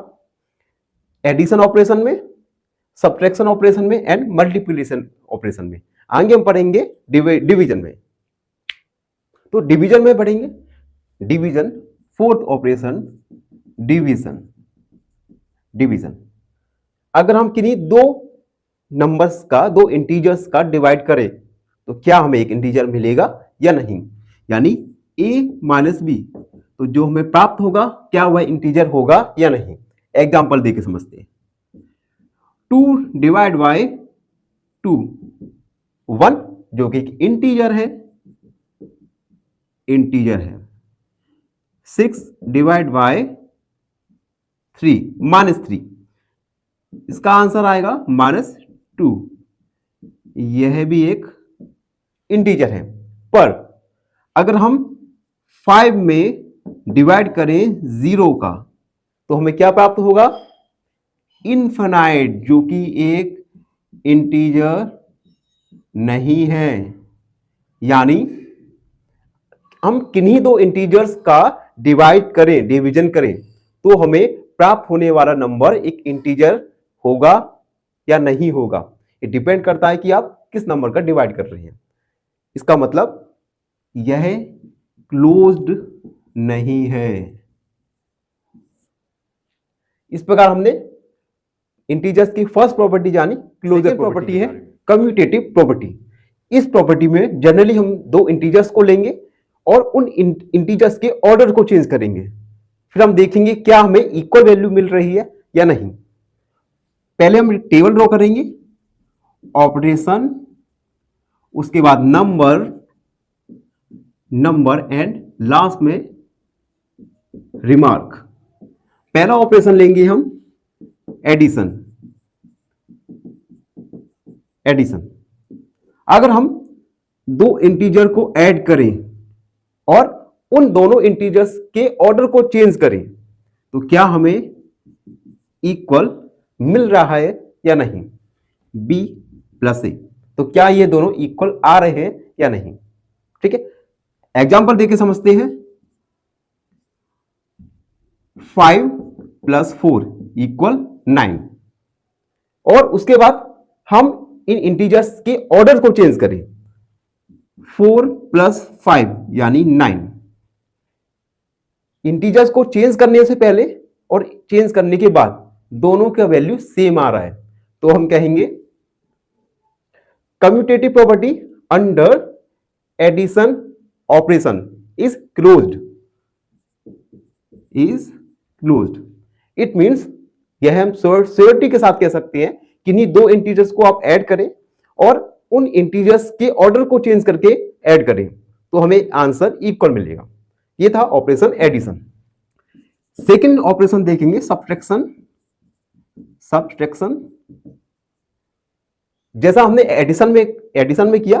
एडिशन ऑपरेशन में, सब्ट्रैक्शन ऑपरेशन में एंड मल्टीप्लिकेशन ऑपरेशन में। आगे हम पढ़ेंगे डिवीजन में। तो डिवीजन में पढ़ेंगे डिवीजन, फोर्थ ऑपरेशन डिवीजन। अगर हम किन्हीं दो नंबर्स का, दो इंटीजर्स का डिवाइड करें तो क्या हमें एक इंटीजर मिलेगा या नहीं, यानी a माइनस बी, तो जो हमें प्राप्त होगा क्या वह इंटीजर होगा या नहीं। एग्जांपल देके समझते हैं। 2 डिवाइड बाय 2 1 जो कि एक इंटीजर है 6 डिवाइड बाय 3 -3, इसका आंसर आएगा -2, यह भी एक इंटीजर है। पर अगर हम 5 में डिवाइड करें 0 का तो हमें क्या प्राप्त होगा, इनफिनाइट, जो कि एक इंटीजर नहीं है। यानी हम किन्हीं दो इंटीजर्स का डिवीजन करें तो हमें प्राप्त होने वाला नंबर एक इंटीजर होगा या नहीं होगा। ये डिपेंड करता है कि आप किस नंबर का डिवाइड कर रहे हैं। इसका मतलब यह क्लोज्ड नहीं है। इस प्रकार हमने इंटीजर्स की फर्स्ट प्रॉपर्टी जानी। क्लोजर प्रॉपर्टी है कम्यूटेटिव प्रॉपर्टी। इस प्रॉपर्टी में जनरली हम दो इंटीजर्स को लेंगे और उन इंटीजर्स के ऑर्डर को चेंज करेंगे, फिर हम देखेंगे क्या हमें इक्वल वैल्यू मिल रही है या नहीं। पहले हम टेबल ड्रॉ करेंगे, ऑपरेशन, उसके बाद नंबर एंड लास्ट में रिमार्क। पहला ऑपरेशन लेंगे हम एडिशन। अगर हम दो इंटीजर को ऐड करें और उन दोनों इंटीजर्स के ऑर्डर को चेंज करें तो क्या हमें इक्वल मिल रहा है या नहीं, b प्लस ए। तो क्या ये दोनों इक्वल आ रहे हैं या नहीं। ठीक है, एग्जांपल देके समझते हैं। 5 + 4 = 9 और उसके बाद हम इन इंटीजर्स के ऑर्डर को चेंज करें, 4 + 5 यानी 9। इंटीजर्स को चेंज करने से पहले और चेंज करने के बाद दोनों का वैल्यू सेम आ रहा है, तो हम कहेंगे commutative property under addition operation is closed. It means यह हम श्योरिटी के साथ कह सकते हैं कि नहीं, दो इंटीजर्स को आप ऐड करें और उन इंटीजर्स के ऑर्डर को चेंज करके ऐड करें तो हमें आंसर इक्वल मिलेगा। ये था ऑपरेशन एडिशन। सेकंड ऑपरेशन देखेंगे सब्ट्रैक्शन। जैसा हमने एडिशन में किया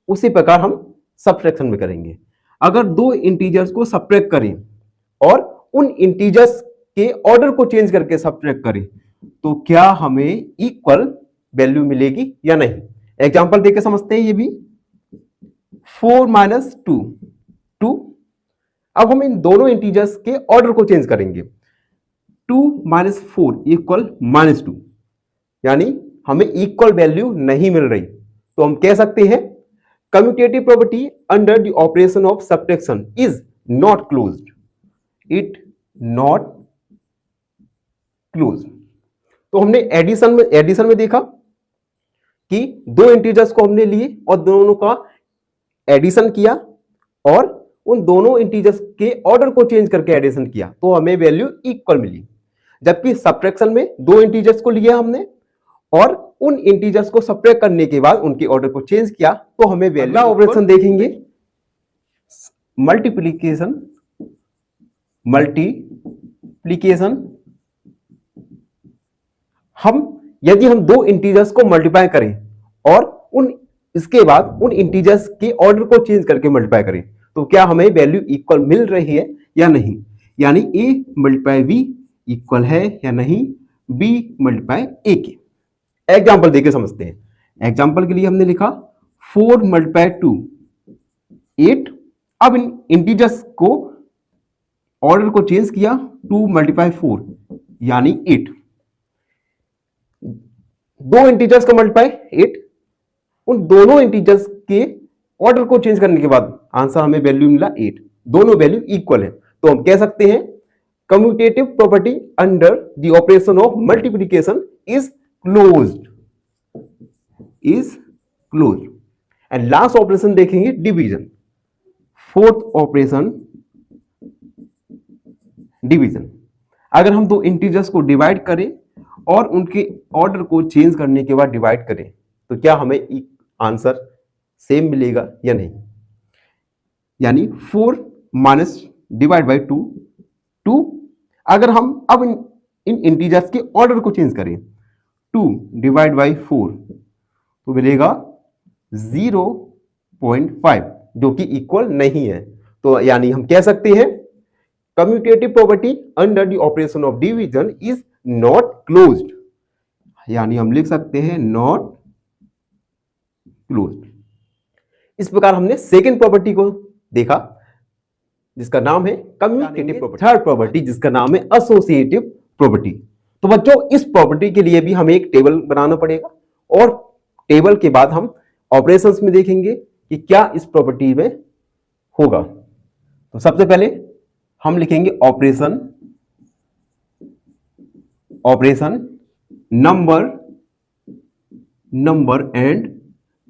उसी प्रकार हम सब्ट्रैक्शन में करेंगे। अगर दो इंटीजर्स को सब्ट्रैक्ट करें और उन इंटीजर्स के ऑर्डर को चेंज करके सब्ट्रैक्ट करें तो क्या हमें इक्वल वैल्यू मिलेगी या नहीं। एग्जांपल देके समझते हैं ये भी। 4 - 2। अब हम इन दोनों इंटीजर्स के ऑर्डर को चेंज करेंगे। 2 - 4 = -2, यानी हमें इक्वल वैल्यू नहीं मिल रही, तो हम कह सकते हैं commutative property under the operation of subtraction is not closed. तो हमने एडिशन में देखा कि दो इंटीजर्स को हमने लिए और दोनों का एडिशन किया और उन दोनों इंटीजर्स के ऑर्डर को चेंज करके एडिशन किया तो हमें वैल्यू इक्वल मिली। जबकि सब्ट्रैक्शन में दो इंटीजर्स को लिया हमने और उन इंटीजर्स को सब्ट्रैक्ट करने के बाद उनके ऑर्डर को चेंज किया तो हमें वैल्यू। ऑपरेशन देखेंगे मल्टीप्लिकेशन। यदि हम दो इंटीजर्स को मल्टीप्लाई करें और इसके बाद उन इंटीजर्स के ऑर्डर को चेंज करके मल्टीप्लाई करें तो क्या हमें वैल्यू इक्वल मिल रही है या नहीं, यानी a × b इक्वल है या नहीं b × a के। एग्जाम्पल देके समझते हैं। एग्जाम्पल के लिए हमने लिखा 4 × 2 8। अब इन इंटीजर्स को ऑर्डर को चेंज किया, 2 × 4 यानी 8। दो इंटीजर्स का मल्टीप्लाई 8, उन दोनों इंटीजर्स के ऑर्डर को चेंज करने के बाद आंसर हमें वैल्यू मिला 8। दोनों वैल्यू इक्वल है, तो हम कह सकते हैं commutative property under the operation of multiplication is closed. And last operation देखेंगे डिवीजन। Fourth operation division. अगर हम दो इंटीजर्स को डिवाइड करें और उनके ऑर्डर को चेंज करने के बाद डिवाइड करें तो क्या हमें आंसर सेम मिलेगा या नहीं, यानी 4 - /2 2। अगर हम अब इन इंटीजर्स के ऑर्डर को चेंज करें 2 / 4 तो मिलेगा 0.5 जो कि इक्वल नहीं है। तो यानी हम कह सकते हैं commutative property under the operation of division is not closed, यानी हम लिख सकते हैं नॉट क्लोज्ड। इस प्रकार हमने सेकेंड प्रॉपर्टी को देखा जिसका नाम है कम्यूटेटिव प्रॉपर्टी। थर्ड प्रॉपर्टी जिसका नाम है एसोसिएटिव प्रॉपर्टी। तो बच्चों इस प्रॉपर्टी के लिए भी हमें एक टेबल बनाना पड़ेगा और टेबल के बाद हम ऑपरेशंस में देखेंगे कि क्या इस प्रॉपर्टी में होगा। तो सबसे पहले हम लिखेंगे ऑपरेशन नंबर एंड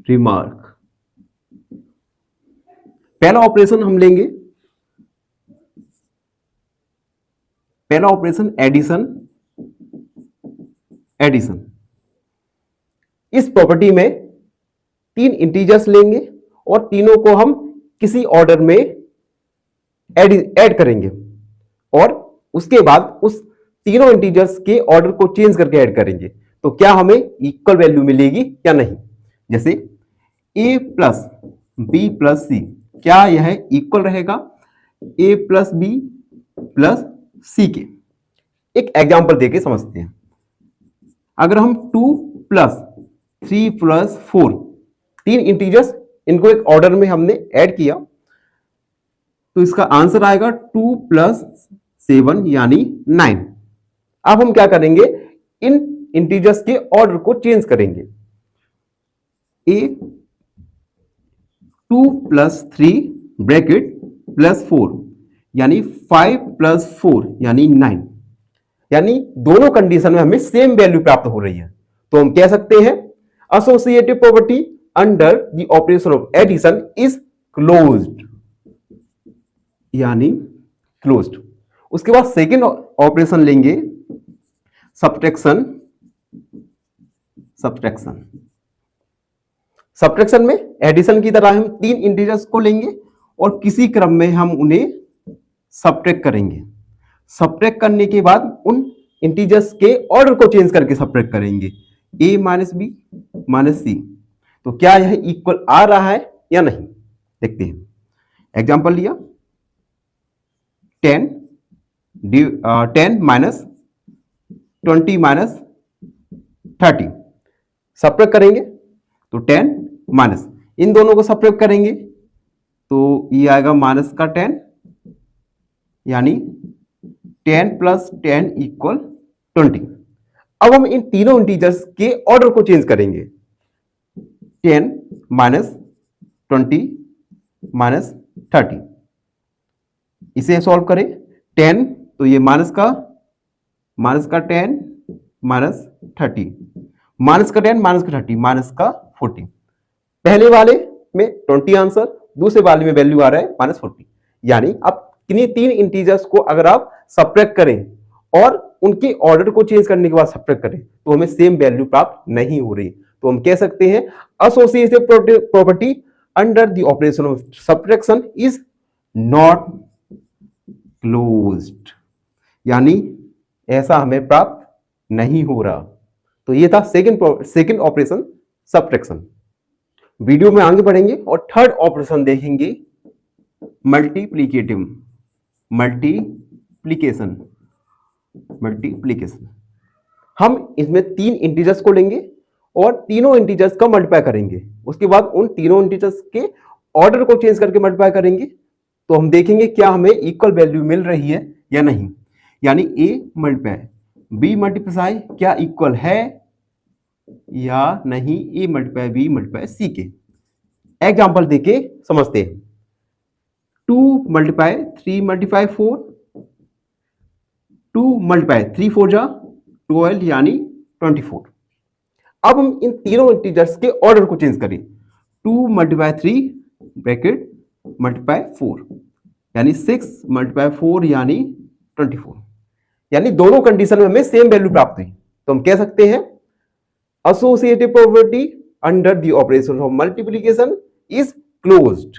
रिमार्क। पहला ऑपरेशन हम लेंगे, पहला ऑपरेशन एडिशन। इस प्रॉपर्टी में 3 इंटीजर्स लेंगे और तीनों को हम किसी ऑर्डर में ऐड करेंगे और उसके बाद उस तीनों इंटीजर्स के ऑर्डर को चेंज करके ऐड करेंगे तो क्या हमें इक्वल वैल्यू मिलेगी या नहीं। जैसे a + b + c, क्या यह इक्वल रहेगा a + b + c के। एक एग्जांपल देके समझते हैं। अगर हम 2 + 3 + 4 3 इंटीजर्स इनको एक ऑर्डर में हमने ऐड किया तो इसका आंसर आएगा 2 + 7 यानी 9। अब हम क्या करेंगे, इन इंटीजर्स के ऑर्डर को चेंज करेंगे ए 2 + 3 ब्रैकेट +4 यानी 5 + 4 यानी 9, यानी दोनों कंडीशन में हमें सेम वैल्यू प्राप्त हो रही है। तो हम कह सकते हैं associative property under the operation of addition is closed, यानी क्लोज्ड। उसके बाद सेकेंड ऑपरेशन लेंगे सब्ट्रैक्शन। सब्ट्रैक्शन में एडिशन की तरह हम 3 इंटीजर्स को लेंगे और किसी क्रम में हम उन्हें सब्ट्रैक्ट करेंगे। सब्ट्रैक्ट करने के बाद उन इंटीजर्स के ऑर्डर को चेंज करके सब्ट्रैक्ट करेंगे, a - b - c। तो क्या यह इक्वल आ रहा है या नहीं, देखते हैं। एग्जांपल लिया 10 - 20 - 30 सब्ट्रैक्ट करेंगे तो 10 माइनस, इन दोनों को सब्ट्रैक्ट करेंगे तो ये आएगा माइनस का 10, यानी 10 + 10 = 20। अब हम इन तीनों इंटीजर्स के ऑर्डर को चेंज करेंगे, 10 - 20 - 30। इसे सॉल्व करें, 10 तो ये माइनस का 10 माइनस 30, माइनस का 10 माइनस का 30 माइनस का 40। पहले वाले में 20 आंसर, दूसरे वाले में वैल्यू आ रहा है -40। यानी अब किन्हीं 3 इंटीजर्स को अगर आप सब्ट्रैक्ट करें और उनके ऑर्डर को चेंज करने के बाद सब्ट्रैक्ट करें तो हमें सेम वैल्यू प्राप्त नहीं हो रही। तो हम कह सकते हैं associative property under the operation of subtraction is not closed, यानी ऐसा हमें प्राप्त नहीं हो रहा। तो ये था सेकंड ऑपरेशन सब्ट्रैक्शन। वीडियो में आगे बढ़ेंगे और थर्ड ऑपरेशन देखेंगे मल्टीप्लीकेशन। हम इसमें 3 इंटीजर्स को लेंगे और तीनों इंटीजर्स का मल्टीप्लाई करेंगे, उसके बाद उन तीनों इंटीजर्स के ऑर्डर को चेंज करके मल्टीप्लाई करेंगे तो हम देखेंगे क्या हमें इक्वल वैल्यू मिल रही है या नहीं। यानी a × b मल्टीप्लाई क्या इक्वल है या नहीं a × b × c के। एग्जांपल देके समझते हैं। 2 × 3 × 4, 2 × 3 4 जा 12 यानी 24। अब हम इन तीनों इंटीजर्स के ऑर्डर को चेंज करें, 2 × 3 ब्रैकेट × 4 यानी 6 × 4 यानी 24। यानी दोनों कंडीशन में हमें सेम वैल्यू प्राप्त हुई। तो हम कह सकते हैं associative property under the operation of multiplication is closed.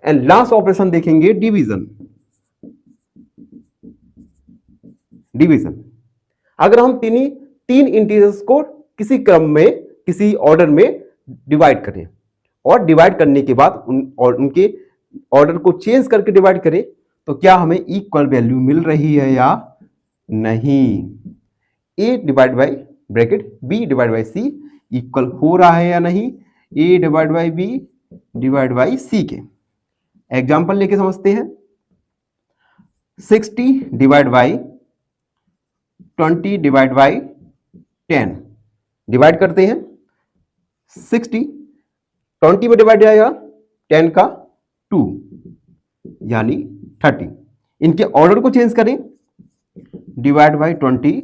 And last operation देखेंगे डिवीजन। अगर हम तीन इंटीजर्स को किसी क्रम में किसी ऑर्डर में डिवाइड करें और डिवाइड करने के बाद उनके ऑर्डर को चेंज करके डिवाइड करें तो क्या हमें इक्वल वैल्यू मिल रही है या नहीं। a divide by bracket b divide by c equal हो रहा है या नहीं a divide by b divide by c के। एग्जांपल लेके समझते हैं। 60 divide by 20 divide by 10 divide करते हैं। 60 20 में डिवाइड जाएगा 10 का 2 यानी 30। इनके ऑर्डर को चेंज करें, डिवाइड बाई 20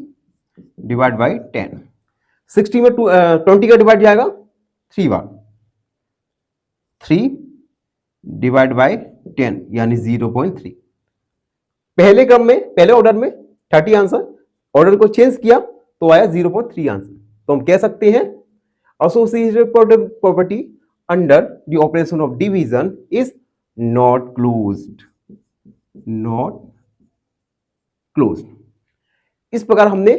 डिवाइड बाई 10। 60 में 20 का डिवाइड जाएगा 3 बार, 3 डिवाइड बाई 10 यानी 0.3। पहले क्रम में पहले ऑर्डर में 30 आंसर, ऑर्डर को चेंज किया तो आया 0.3 आंसर। तो हम कह सकते हैं associative property under the operation of division is not closed. इस प्रकार हमने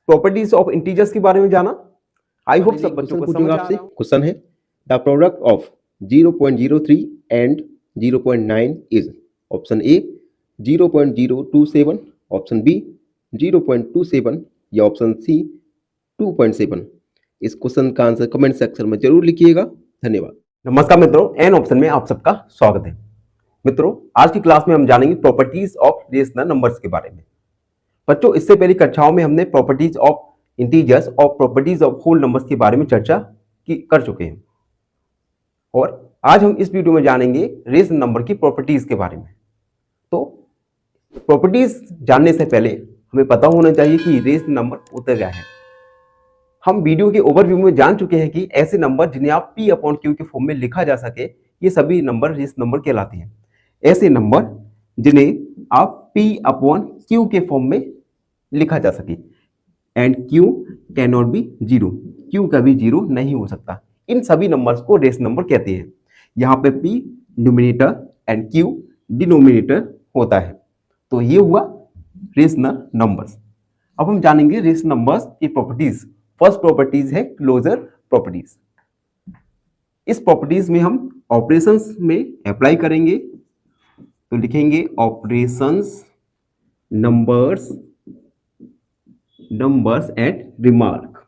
प्रॉपर्टीज ऑफ इंटीजर्स के बारे में जाना। आई होप सब बच्चों को समझ आपसे क्वेश्चन है the product of 0.03 and 0.9 is option A 0.027, option B 0.27 या ऑप्शन सी 2.7। इस क्वेश्चन का आंसर कमेंट सेक्शन में जरूर लिखिएगा। धन्यवाद। नमस्कार मित्रों, एन ऑप्शन में आप सबका स्वागत है। मित्रों, आज की क्लास में हम जानेंगे प्रॉपर्टीज ऑफ रेशनल नंबर्स के बारे में। बच्चों, इससे पहली कक्षाओं में हमने प्रॉपर्टीज ऑफ इंटीजर्स और प्रॉपर्टीज ऑफ होल नंबर्स के बारे में चर्चा कर चुके हैं, और आज हम इस वीडियो में जानेंगे रेशनल नंबर की प्रॉपर्टीज के बारे में। तो प्रॉपर्टीज जानने से पहले हमें पता होना चाहिए कि रेशनल नंबर होता क्या है। हम वीडियो के ओवरव्यू में जान चुके हैं कि ऐसे नंबर जिन्हें आप P अपॉन Q के फॉर्म में लिखा जा सके, ये सभी नंबर रेशनल नंबर कहलाते हैं। ऐसे नंबर जिन्हें आप P अपॉन Q के फॉर्म में लिखा जा सके, and Q can not be zero, Q कभी जीरो नहीं हो सकता, इन सभी नंबर्स को रेशनल नंबर कहते हैं। यहाँ पे P numerator and Q denominator होता है। तो ये हुआ रेशनल नंबर्स। अब हम जानेंगे रेशनल नंबर्स की प्रॉपर्टीज। फर्स्ट प्रॉपर्टीज है क्लोजर प्रॉपर्टीज। इस प्रॉपर्टीज में हम ऑपरेशंस में अप्लाई करेंगे, तो लिखेंगे ऑपरेशंस नंबर्स एट रिमार्क।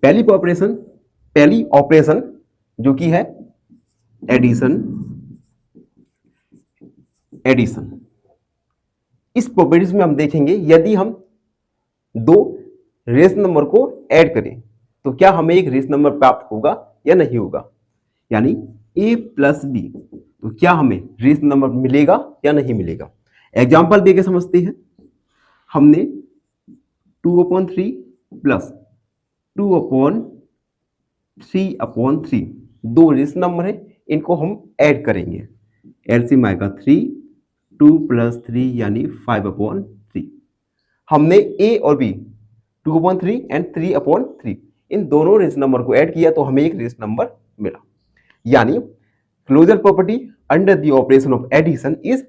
पहली ऑपरेशन जो कि है एडिशन। इस प्रॉपर्टीज में हम देखेंगे यदि हम दो रेशनल नंबर को ऐड करें तो क्या हमें एक रेशनल नंबर प्राप्त होगा या नहीं होगा, यानी a प्लस बी, तो क्या हमें रेशनल नंबर मिलेगा या नहीं मिलेगा। एग्जाम्पल देके समझते हैं। हमने 2/3 प्लस 2/3/3 दो रेशनल नंबर है, इनको हम ऐड करेंगे। एलसीएम आएगा 3, 2 + 3 यानी 5/3। हमने a और b 2/3 एंड 3/3 इन दोनों रेशनल नंबर को ऐड किया तो हमें एक रेशनल नंबर मिला, यानी closure property under the operation of addition is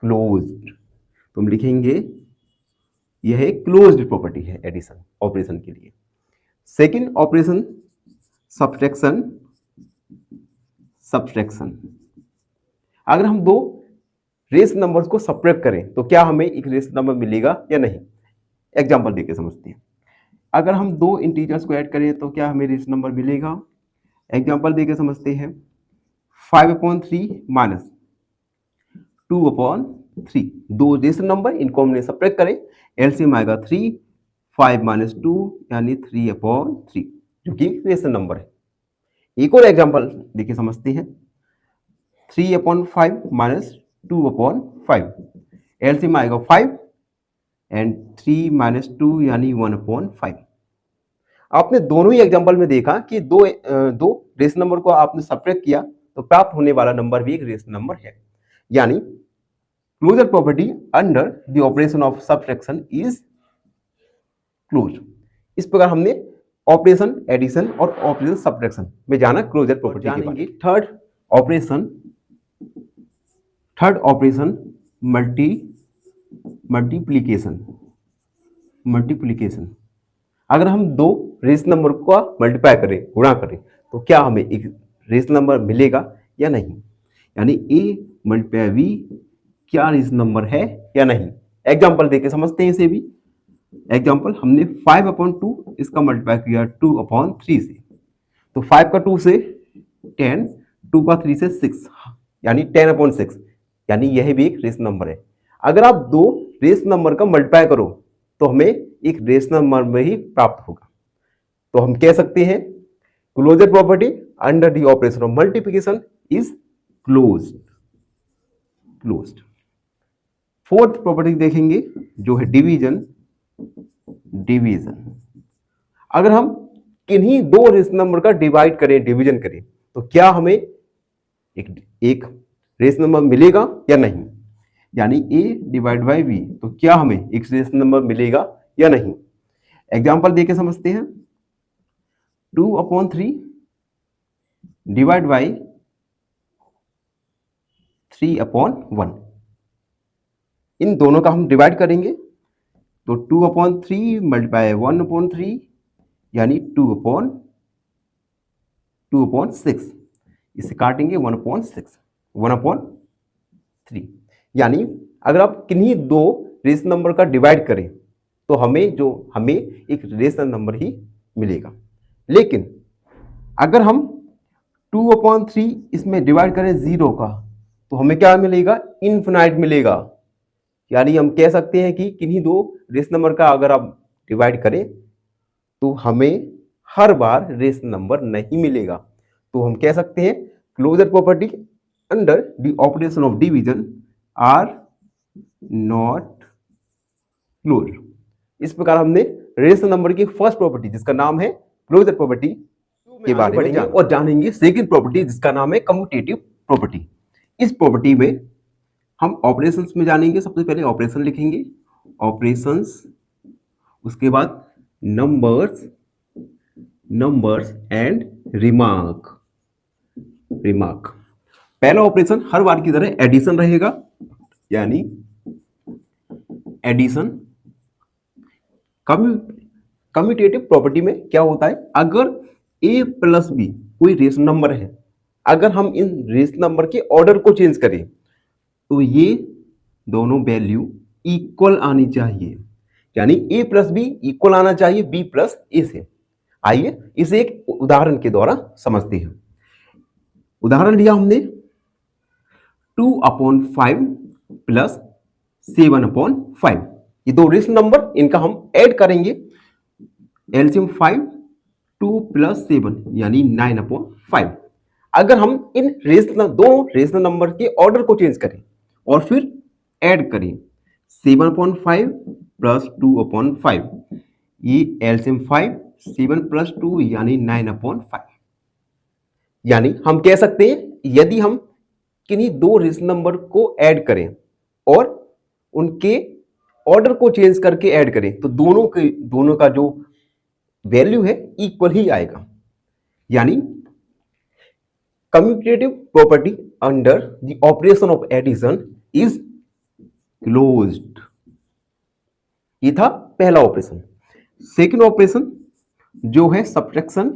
closed. तो हम लिखेंगे यह क्लोज्ड प्रॉपर्टी है एडिशन ऑपरेशन के लिए। Second operation subtraction. अगर हम दो रेशनल नंबर्स को सब्ट्रैक्ट करें तो क्या हमें एक रेशनल नंबर मिलेगा या नहीं। एग्जांपल देके समझते हैं। अगर हम दो इंटीजर्स को ऐड करें तो क्या हमें रेशनल नंबर मिलेगा। एग्जांपल देके समझते हैं। 5/3 माइनस 2/3 दो रेशनल नंबर, इनको हमने सब्ट्रैक्ट करें। एलसीएम आएगा 3, 5 - 2 यानी 3/3 जो कि रेशनल नंबर है। एक और एग्जांपल देके समझते हैं। 3/5 माइनस 2/5 एलसीएम आएगा 5 एंड 3 - 2 यानी 1/5। आपने दोनों ही एग्जांपल में देखा कि दो रेशनल नंबर को आपने सब्ट्रैक्ट किया तो प्राप्त होने वाला नंबर भी एक रेशनल नंबर है, यानी closure property under the operation of subtraction is closed. इस प्रकार हमने ऑपरेशन एडिशन और ऑपरेशन सब्ट्रैक्शन में जाना क्लोजर प्रॉपर्टी के बारे में। Third operation multiplication. अगर हम दो रेशनल नंबर का मल्टीप्लाई करें, गुणा करें, तो क्या हमें एक रेशनल नंबर मिलेगा या नहीं, यानी a × v क्या रेशनल नंबर है या नहीं। एग्जांपल देके समझते हैं इसे भी। एग्जांपल हमने 5/2 इसका मल्टीप्लाई किया 2/3 से, तो 5 का 2 से 10, 2 का 3 से 6 यानी 10/6, यानी यह भी एक रेशनल नंबर है। अगर आप दो रेशनल नंबर का मल्टीप्लाई करो तो हमें एक रेशनल नंबर में ही प्राप्त होगा। तो हम कह सकते हैं closure property under the operation of multiplication is closed. Fourth property देखेंगे जो है डिवीजन। अगर हम किन्हीं दो रेशनल नंबर का डिवीजन करें तो क्या हमें एक रेशनल नंबर मिलेगा या नहीं, यानी a/v, तो क्या हमें एक रेशनल नंबर मिलेगा या नहीं। एग्जांपल देके समझते हैं। 2/3 डिवाइड बाई 3/1, इन दोनों का हम डिवाइड करेंगे तो 2/3 मल्टीप्लाई 1/3 यानी 2/6, इसे काटेंगे 1/3, यानी अगर आप किन्हीं दो रेशनल नंबर का डिवाइड करें तो हमें एक रेशनल नंबर ही मिलेगा। लेकिन अगर हम 2/3 इसमें डिवाइड करें 0 का तो हमें क्या मिलेगा, इनफिनाइट मिलेगा, यानी हम कह सकते हैं कि किन्हीं दो रेशनल नंबर का अगर आप डिवाइड करें तो हमें हर बार रेशनल नंबर नहीं मिलेगा। तो हम कह सकते हैं closure property under the operation of division are not close. इस प्रकार हमने रेशनल नंबर की फर्स्ट प्रॉपर्टी जिसका नाम है क्लोजर प्रॉपर्टी के बारे में जानेंगे और जानेंगे सेकंड प्रॉपर्टी जिसका नाम है कम्यूटेटिव प्रॉपर्टी। इस प्रॉपर्टी में हम ऑपरेशंस में जानेंगे। सबसे पहले ऑपरेशन लिखेंगे, ऑपरेशंस, उसके बाद नंबर्स एंड रिमार्क। पहला ऑपरेशन हर बार की तरह एडिशन रहेगा, यानी एडिशन। कम्यूटेटिव प्रॉपर्टी में क्या होता है, अगर a प्लस बी कोई रेशनल नंबर है, अगर हम इन रेशनल नंबर के ऑर्डर को चेंज करें तो ये दोनों वैल्यू इक्वल आनी चाहिए, यानी a प्लस बी इक्वल आना चाहिए b प्लस ए से। आइए इसे एक उदाहरण के द्वारा समझते हैं। उदाहरण लिया हमने 2/5 प्लस 7/5। ये दो रेशनल नंबर, इनका हम ऐड करेंगे। एलसीएम 5, 2 प्लस 7 यानी 9/5। अगर हम इन दोनों रेशनल नंबर के ऑर्डर को चेंज करें और फिर ऐड करें 7/5 प्लस 2/5, ये एलसीएम 5, 7 प्लस 2 यानी 9/5। यानी हम कह सकते हैं यदि हम किन्हीं दो रेशनल नंबर को ऐड करें और उनके ऑर्डर को चेंज करके ऐड करें तो दोनों का जो वैल्यू है इक्वल ही आएगा। यानी commutative property under the operation of addition is closed. ये था पहला ऑपरेशन। सेकंड ऑपरेशन जो है सब्ट्रैक्शन।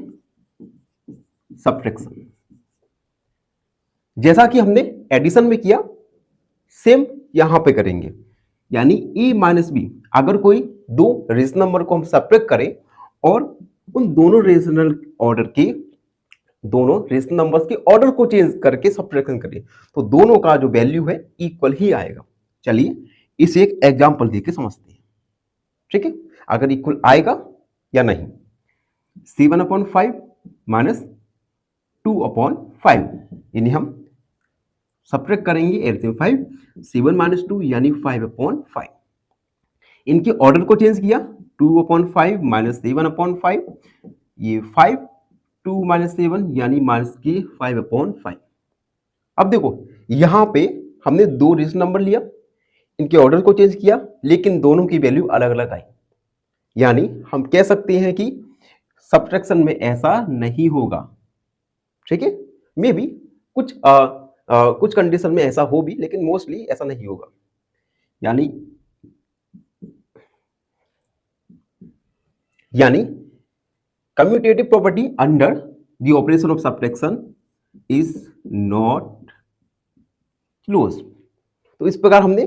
जैसा कि हमने एडिशन में किया सेम यहां पे करेंगे, यानी a माइनस बी। अगर कोई दो रेशनल नंबर को हम सब्ट्रैक्ट करें और उन दोनों रेशनल नंबर्स के ऑर्डर को चेंज करके सब्ट्रैक्शन करें तो दोनों का जो वैल्यू है इक्वल ही आएगा। चलिए इसे एक एग्जांपल देके समझते हैं, ठीक है, अगर इक्वल आएगा या नहीं। 7/5 माइनस 2/5, यानी हम सब्ट्रैक्ट करेंगे एलसीएम 5, 7 माइनस 2 यानी 5/5। इनके ऑर्डर को चेंज किया, 2/5 माइनस 7/5, ये 5, 2 माइनस 7 यानी माइनस के 5/5। अब देखो यहां पे हमने दो रेशनल नंबर लिया, इनके ऑर्डर को चेंज किया, लेकिन दोनों की वैल्यू अलग अलग आई। यानी हम कह सकते हैं कि सब्ट्रैक्शन में ऐसा नहीं होगा, ठीक है। मे बी कुछ कंडीशन में ऐसा हो भी, लेकिन मोस्टली ऐसा नहीं होगा। यानी commutative property under the operation of subtraction is not close. तो इस प्रकार हमने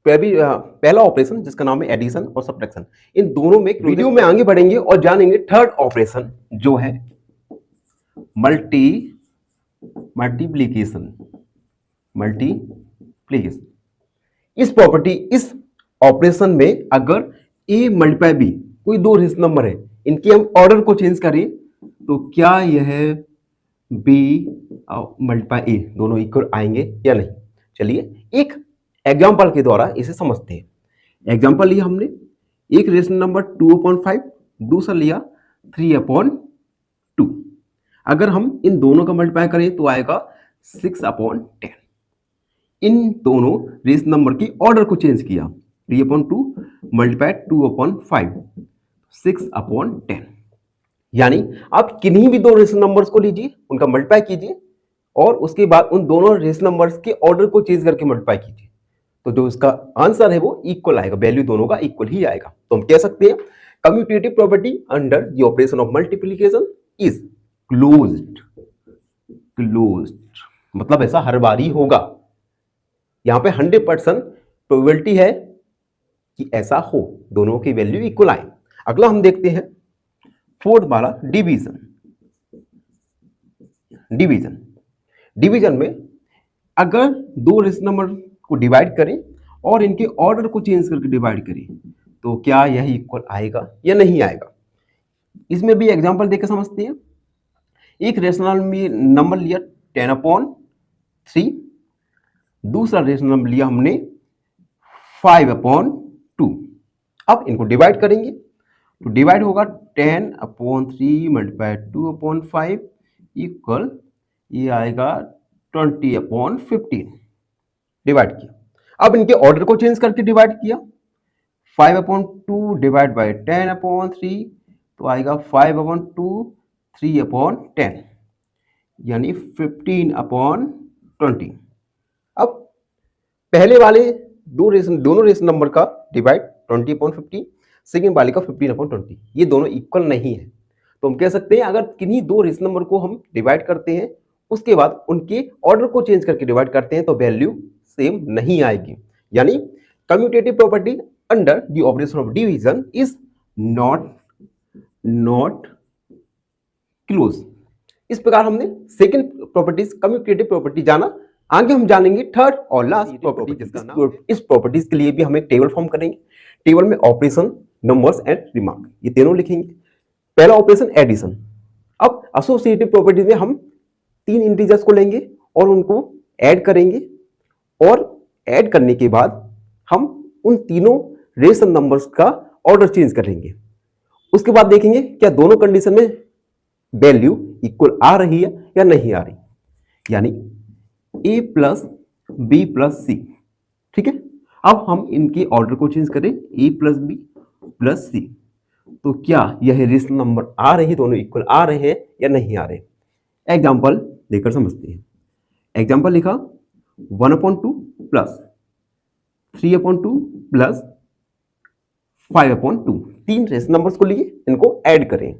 पहला ऑपरेशन जिसका नाम है एडिशन और सब्ट्रैक्शन, इन दोनों में वीडियो में आगे बढ़ेंगे और जानेंगे थर्ड ऑपरेशन जो है मल्टीप्लीकेशन। इस ऑपरेशन में अगर a मल्टीप्लाई b, कोई दो रेशनल नंबर है, इनके हम ऑर्डर को चेंज करें तो क्या यह b मल्टीप्लाई a दोनों इक्वल आएंगे या नहीं। चलिए एक एग्जांपल के द्वारा इसे समझते हैं। एग्जांपल लिया हमने, एक रेशनल नंबर 2/5, दूसरा लिया 3/2। अगर हम इन दोनों का मल्टीप्लाई करें तो आएगा 6/10। इन दोनों रेशनल नंबर की ऑर्डर को चेंज किया, 3/2 मल्टीप्लाई 2/5, 6/10। यानी आप किन्हीं भी दो रेशनल नंबर्स को लीजिए, उनका मल्टीप्लाई कीजिए और उसके बाद उन दोनों रेशनल नंबर्स के ऑर्डर को चेंज करके मल्टीप्लाई कीजिए, तो जो इसका आंसर है वो इक्वल आएगा, वैल्यू दोनों का इक्वल ही आएगा। तो हम कह सकते हैं commutative property under the operation of multiplication is closed. मतलब ऐसा हर बार ही होगा। यहां पे 100% प्रोबेबिलिटी है कि ऐसा हो, दोनों की वैल्यू इक्वल आए। अगला हम देखते हैं फोर्थ वाला डिवीजन में अगर दो रेशनल नंबर को डिवाइड करें और इनके ऑर्डर को चेंज करके डिवाइड करें तो क्या यह इक्वल आएगा या नहीं आएगा। इसमें भी एग्जांपल देकर समझते हैं। एक रेशनल नंबर लिया 10/3, दूसरा रेशनल नंबर लिया हमने 5/2। अब इनको डिवाइड करेंगे तो डिवाइड होगा 10/3 मल्टीप्लाई 2/5 इक्वल ये आएगा 20/15। डिवाइड किया, अब इनके ऑर्डर को चेंज करके डिवाइड किया, 5/2 डिवाइड बाई 10/3 तो आएगा 5/2 3/10 यानी 15/20। अब पहले वाले दोनों रेशनल नंबर का डिवाइड 20/15, सेकेंड वाले का 15/20, ये दोनों इक्वल नहीं है। तो हम कह सकते हैं अगर किन्हीं दो रेशनल नंबर को हम डिवाइड करते हैं उसके बाद उनके ऑर्डर को चेंज करके डिवाइड करते हैं तो वैल्यू सेम नहीं आएगी। यानी commutative property under the operation of division is not close. इस प्रकार हमने सेकंड प्रॉपर्टीज कम्यूटेटिव प्रॉपर्टी जाना। आगे हम जानेंगे थर्ड और लास्ट प्रॉपर्टी। इस प्रॉपर्टीज के लिए भी हम एक टेबल फॉर्म करेंगे। टेबल में ऑपरेशन, नंबर्स एंड रिमार्क ये तीनों लिखेंगे। पहला ऑपरेशन एडिशन। अब एसोसिएटिव प्रॉपर्टीज में हम 3 इंटीजर्स को लेंगे और उनको ऐड करेंगे और ऐड करने के बाद हम उन तीनों रेशनल नंबर्स का ऑर्डर चेंज करेंगे। उसके बाद देखेंगे क्या दोनों कंडीशन में वैल्यू इक्वल आ रही है या नहीं आ रही, यानी a प्लस बी प्लस सी। ठीक है, अब हम इनके ऑर्डर को चेंज करें a प्लस बी प्लस सी तो क्या यह रेशनल नंबर आ रही, दोनों इक्वल आ रहे हैं या नहीं आ रहे। एग्जाम्पल देकर समझते हैं। एग्जाम्पल लिखा 1/2 प्लस 3/2 प्लस 5/2। 3 रेशनल नंबर्स को लिए इनको ऐड करें,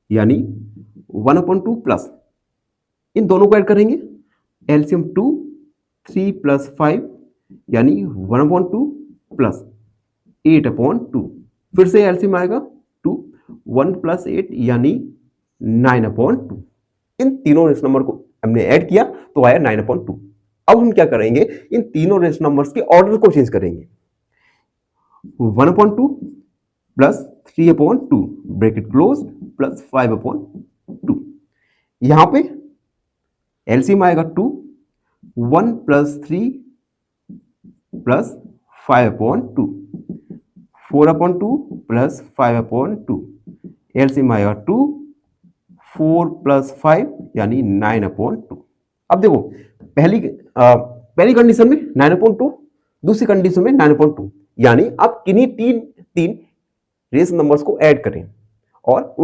यानी 1/2 प्लस इन दोनों को ऐड करेंगे, एलसीएम 2 3 प्लस 5 यानी 1/2 प्लस 8/2। फिर से एलसीएम आएगा 2, 1 प्लस 8 यानी 9/2। इन तीनों रेशनल नंबर को हमने ऐड किया तो आया 9/2। अब हम क्या करेंगे, इन तीनों रेशनल नंबर्स के ऑर्डर को चेंज करेंगे। 1/2 प्लस 3/2 ब्रैकेट क्लोज प्लस 5/2। यहां पे एलसीएम आएगा 2, 1 प्लस 3 प्लस 5/2, 4/2 प्लस 5/2। एलसीएम आएगा 2, 4 प्लस 5 यानी 9/2। अब देखो पहली कंडीशन में 9/2, दूसरी कंडीशन में 9/2, यानी आप किन्हीं तीन रेशनल नंबर्स को ऐड करें और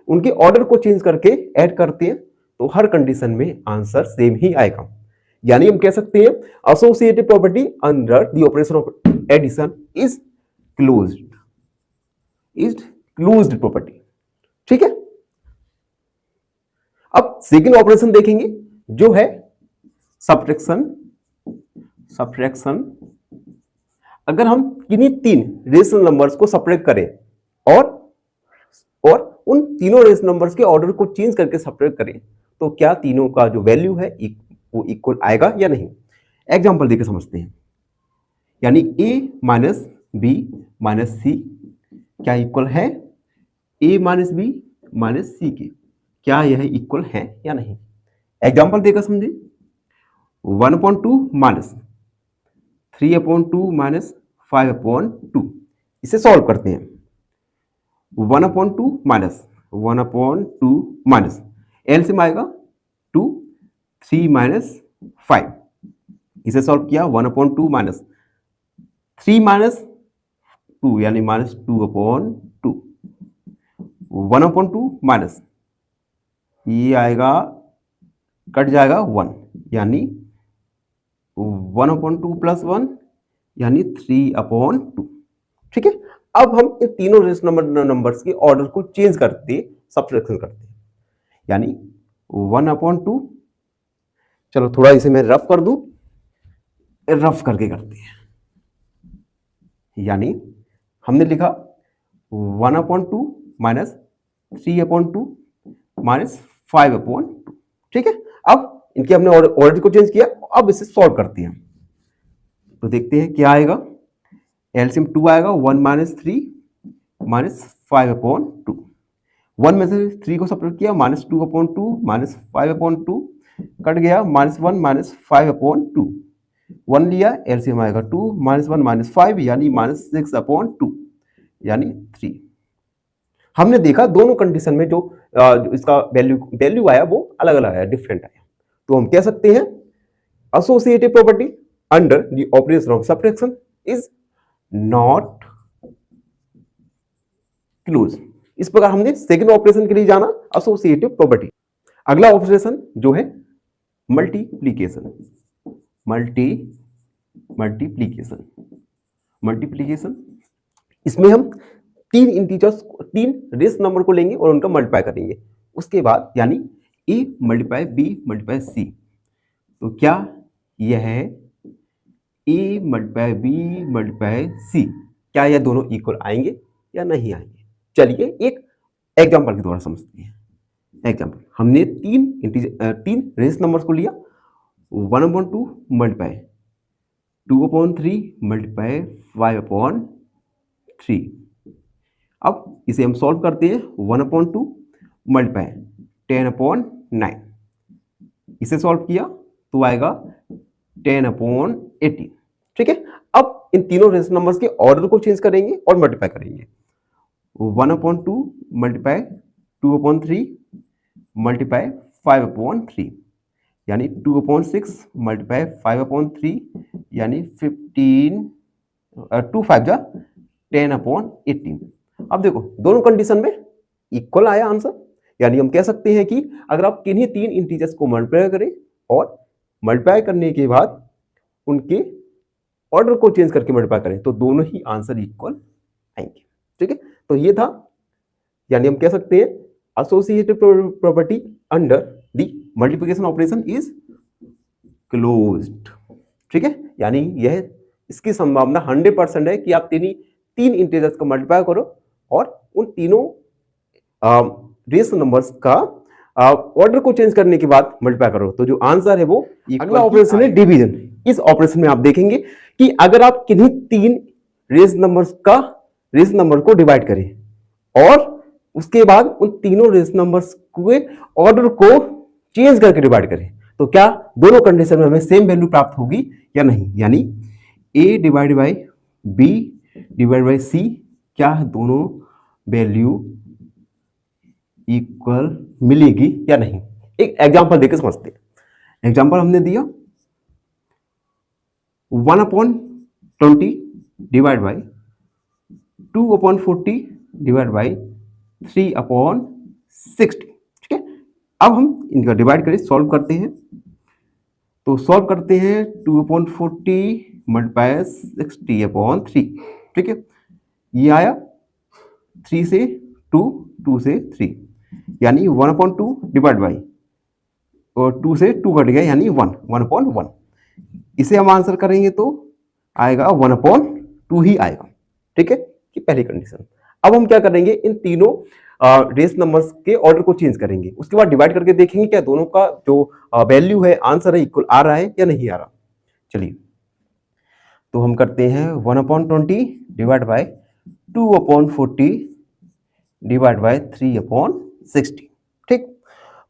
उनके ऑर्डर को चेंज करके ऐड करते हैं तो हर कंडीशन में आंसर सेम ही आएगा। यानी हम कह सकते हैं associative property under the operation of addition is closed property. ठीक है, अब सेकंड ऑपरेशन देखेंगे जो है सब्ट्रैक्शन। अगर हम किन्हीं 3 रेशनल नंबर्स को सब्ट्रैक्ट करें और उन तीनों रेशनल नंबर्स के ऑर्डर को चेंज करके सब्ट्रैक्ट करें तो क्या तीनों का जो वैल्यू है वो इक्वल आएगा या नहीं। एग्जांपल देकर समझते हैं। यानी a माइनस बी माइनस सी क्या इक्वल है a माइनस बी माइनस सी के, क्या यह इक्वल है या नहीं। एग्जांपल देकर समझे। 1/2 माइनस 3/2 माइनस 5/2, इसे सॉल्व करते हैं। 1/2 माइनस एलसीएम आएगा 2, 3 माइनस 5, इसे सॉल्व किया। 1/2 माइनस 3 माइनस 2 यानी माइनस 2/2। 1/2 माइनस ये आएगा कट जाएगा 1 यानी 1/2 प्लस 1 यानी 3/2। ठीक है, अब हम इन तीनों रेशनल नंबर्स के ऑर्डर को चेंज करते सब्ट्रैक्शन करते हैं, यानी 1/2। चलो थोड़ा इसे मैं रफ कर दूं, रफ करके करते हैं। यानी हमने लिखा 1/2 माइनस 3/2 माइनस 5/2। ठीक है, अब इनके हमने ऑर्डर को चेंज किया, अब इसे सॉल्व करते हैं। तो देखते हैं क्या आएगा। एलसीएम 2 आएगा, 1 माइनस 3 माइनस 5/2। 1 में से 3 को सब्ट्रैक्ट किया, -2/2 माइनस 5/2 कट गया, -1 माइनस 5/2। 1 लिया, एलसीएम आएगा 2 -1 -5 यानी -6/2 यानी 3। हमने देखा दोनों कंडीशन में जो इसका वैल्यू आया वो अलग अलग आया, डिफरेंट आया। तो हम कह सकते हैं associative property under the operation of subtraction is not closed। इस प्रकार हमने सेकंड ऑपरेशन के लिए जाना एसोसिएटिव प्रॉपर्टी। अगला ऑपरेशन जो है मल्टीप्लीकेशन। मल्टीप्लीकेशन इसमें हम तीन इंटीजर्स, तीन रेस नंबर को लेंगे और उनका मल्टीप्लाई करेंगे। उसके बाद यानी a multiply b multiply c। तो क्या यह है a multiply b multiply c, क्या यह दोनों इक्वल आएंगे या नहीं आएंगे? चलिए एक एग्जांपल के द्वारा समझते हैं। एग्जांपल, हमने तीन रेस नंबर्स को लिया, 1/2 मल्टीप्लाई 2/3 मल्टीप्लाई 5/3। अब इसे हम सॉल्व करते हैं। 1/2 मल्टीप्लाई 10/9, इसे सॉल्व किया तो आएगा 10/18। ठीक है, अब इन तीनों रेस नंबर्स के ऑर्डर को चेंज करेंगे और मल्टीप्लाई करेंगे। 1/2 मल्टीप्लाई 2/3 मल्टीप्लाई 5/3 यानी 2/6 मल्टीप्लाई 5/3 यानी 15, 2 5 जा 10/18। अब देखो दोनों कंडीशन में इक्वल आया आंसर, यानी हम कह सकते हैं कि अगर आप किन्हीं तीन इंटीजर्स को मल्टीप्लाई करें और मल्टीप्लाई करने के बाद उनके ऑर्डर को चेंज करके मल्टीप्लाई करें तो दोनों ही आंसर इक्वल आएंगे। ठीक है, तो ये था, यानी हम कह सकते हैं associative property under the multiplication operation is closed. ठीक है, यानी यह इसकी संभावना 100% है कि आप तीन इंटीजर्स को मल्टीप्लाई करो और उन तीनों रेस नंबर्स का ऑर्डर को चेंज करने के बाद मल्टीप्लाई करो तो जो आंसर है वो। अगला ऑपरेशन है डिवीजन। इस ऑपरेशन में आप देखेंगे कि अगर आप किन्हीं तीन रेस नंबर को डिवाइड करें और उसके बाद उन तीनों रेस नंबर्स के ऑर्डर को चेंज करके डिवाइड करें तो क्या दोनों कंडीशन में हमें सेम वैल्यू प्राप्त होगी या नहीं, यानी a divide by b divide by c, क्या दोनों वैल्यू इक्वल मिलेगी या नहीं। एक एग्जांपल देकर समझते हैं। एग्जांपल हमने दिया 1/20 डिवाइड बाई 2/40 डिवाइड बाई 3/60। ठीक है, अब हम इनका डिवाइड करें, सॉल्व करते हैं। तो सॉल्व करते हैं 2/40 मल्टीप्लाई 60/3। ठीक है, ये आया 3 से 2, 2 से 3 यानी 1/2 डिवाइड बाई और 2 से 2 कट गया यानी 1/1। इसे हम आंसर करेंगे तो आएगा 1/2 ही आएगा। ठीक है, कि पहली कंडीशन। अब हम क्या करेंगे, इन तीनों रेस नंबर्स के ऑर्डर को चेंज करेंगे, उसके बाद डिवाइड करके देखेंगे क्या दोनों का जो वैल्यू है, आंसर है, इक्वल आ रहा है या नहीं आ रहा। चलिए तो हम करते हैं 1/20 डिवाइड बाई 2/40 डिवाइड बाई 3/60। ठीक,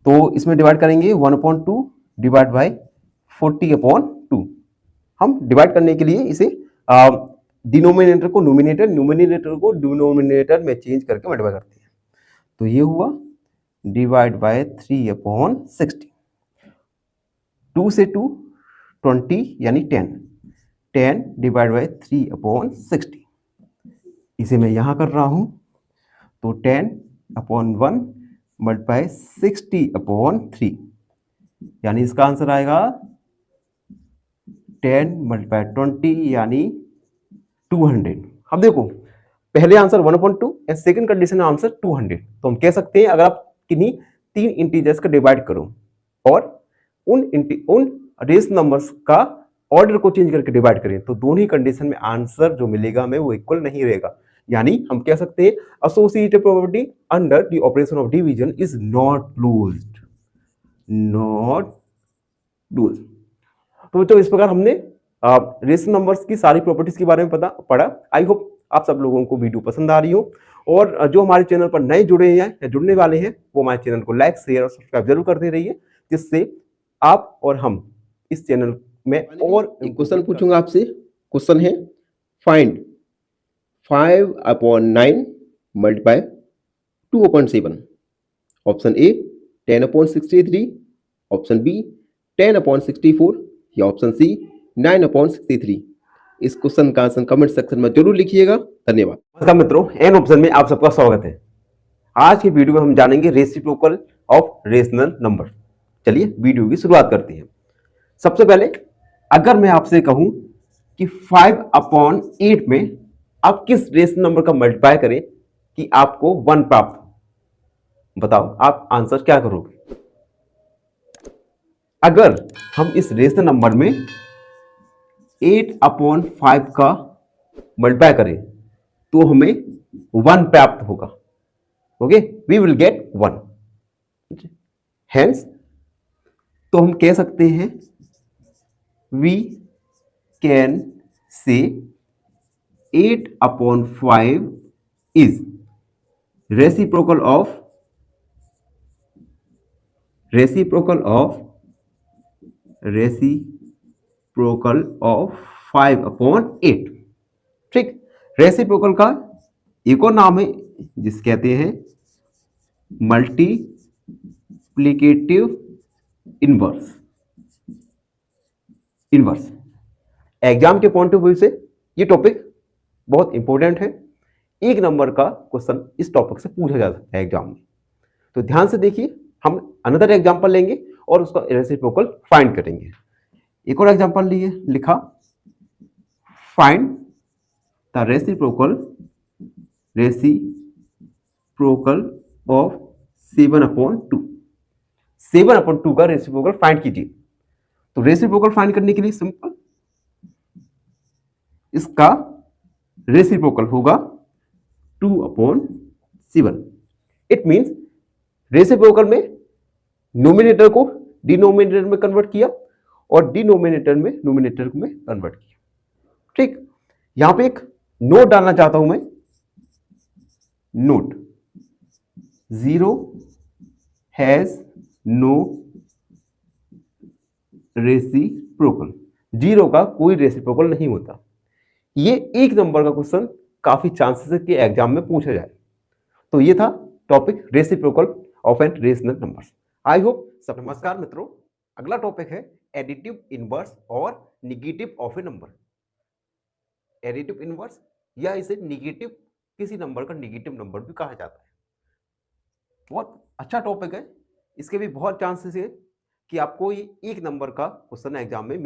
तो इसमें डिवाइड करेंगे 1/2 डिवाइड बाई 40/2। हम डिवाइड करने के लिए इसे डिनोमिनेटर को डिनोमिनेटर में चेंज करके मल्टीप्लाई करते हैं। तो ये हुआ डिवाइड बाय 3/60। 2 से 2 20 यानी 10 डिवाइड बाय 3/60। इसे मैं यहां कर रहा हूं तो 10/1 मल्टीप्लाई 60/3 यानी इसका आंसर आएगा 10 मल्टीप्लाई 20 यानी 200। अब देखो पहले answer 1/2 and second condition answer 200। तो हम कह सकते हैं अगर आप किन्हीं तीन इंटीजर्स का डिवाइड करो और उन रेस नंबर्स का ऑर्डर को चेंज करके डिवाइड करें तो दोनों ही कंडीशन में आंसर जो मिलेगा हमें वो इक्वल नहीं रहेगा। यानी हम कह सकते हैं associative probability under the operation of division is not closed. तो बच्चों इस प्रकार हमने रेशनल नंबर्स की सारी प्रॉपर्टीज के बारे में पढ़ा। आई होप आप सब लोगों को वीडियो पसंद आ रही हो, और जो हमारे चैनल पर नए जुड़े हैं या जुड़ने वाले हैं वो हमारे चैनल को लाइक, शेयर और सब्सक्राइब जरूर करते रहिए, जिससे आप और हम इस चैनल में और एक क्वेश्चन पूछूंगा आपसे। क्वेश्चन है find 5/9 multiply 2/7। Option A 10/63, option B 10/64 या ऑप्शन सी 9/63। इस क्वेश्चन का आंसर कमेंट सेक्शन में जरूर लिखिएगा। धन्यवाद। नमस्कार मित्रों, एन ऑप्शन में आप सबका स्वागत है। आज की वीडियो में हम जानेंगे रेसिप्रोकल ऑफ रेशनल नंबर। चलिए वीडियो की शुरुआत करते हैं। सबसे पहले अगर मैं आपसे कहूं कि 5/8 में आप किस रेशनल नंबर का मल्टीप्लाई करें कि आपको 1 प्राप्त हो, बताओ आप आंसर क्या करोगे? अगर हम इस रेशनल नंबर में 8/5 का मल्टीप्लाई करें तो हमें 1 प्राप्त होगा। Okay, we will get 1। Hence तो हम कह सकते हैं we can say 8/5 is reciprocal of 5/8। ठीक, रेसिप्रोकल का एक और नाम है जिसे कहते हैं मल्टीप्लिकेटिव इनवर्स। एग्जाम के पॉइंट ऑफ व्यू से ये टॉपिक बहुत इंपॉर्टेंट है। एक नंबर का क्वेश्चन इस टॉपिक से पूछा जा सकता है एग्जाम में, तो ध्यान से देखिए। हम अनदर एग्जांपल लेंगे और उसका रेसिप्रोकल फाइंड करेंगे। एक और एग्जांपल लिए, लिखा फाइंड द रेसिप्रोकल ऑफ 7/2। 7/2 का रेसिप्रोकल फाइंड कीजिए। तो रेसिप्रोकल फाइंड करने के लिए सिंपल, इसका रेसिप्रोकल होगा 2/7। इट मींस रेसिप्रोकल में नोमिनेटर को डिनोमिनेटर में कन्वर्ट किया और डिनोमिनेटर में नोमिनेटर में कन्वर्ट किया। ठीक, यहां पे एक नोट डालना चाहता हूं मैं। Note 0 has no reciprocal. 0 का कोई रेसिप्रोकल नहीं होता। ये एक नंबर का क्वेश्चन काफी चांसेस है कि एग्जाम में पूछा जाए। तो ये था topic reciprocal of N rational numbers. I hope सब। नमस्कार मित्रों, अगला टॉपिक है एडिटिव इनवर्स और negative of A number. Additive inverse या इसे निगेटिव, किसी नंबर का निगेटिव नंबर भी कहा जाता है। बहुत अच्छा टॉपिक है। इसके भी बहुत चांसेस है कि आपको ये एक नंबर का क्वेश्चन एग्जाम में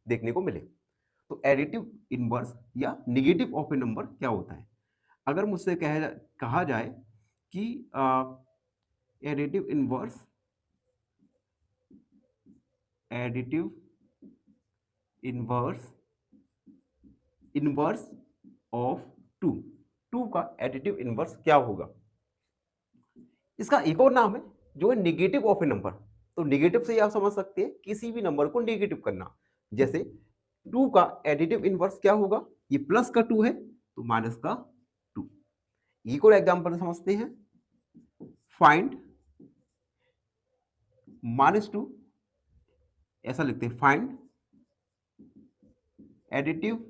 देखने को मिले। तो एडिटिव इनवर्स या निगेटिव ऑफ ए नंबर क्या होता है? अगर मुझसे कहा जाए कि एडिटिव इनवर्स ऑफ 2 का एडिटिव इनवर्स क्या होगा? इसका एक और नाम है जो है निगेटिव ऑफ ए नंबर। तो निगेटिव से आप समझ सकते हैं किसी भी नंबर को निगेटिव करना। जैसे 2 का एडिटिव इनवर्स क्या होगा? ये प्लस का 2 है तो माइनस का 2। एक और एग्जांपल समझते हैं। फाइंड -2, ऐसा लिखते हैं, फाइंड एडिटिव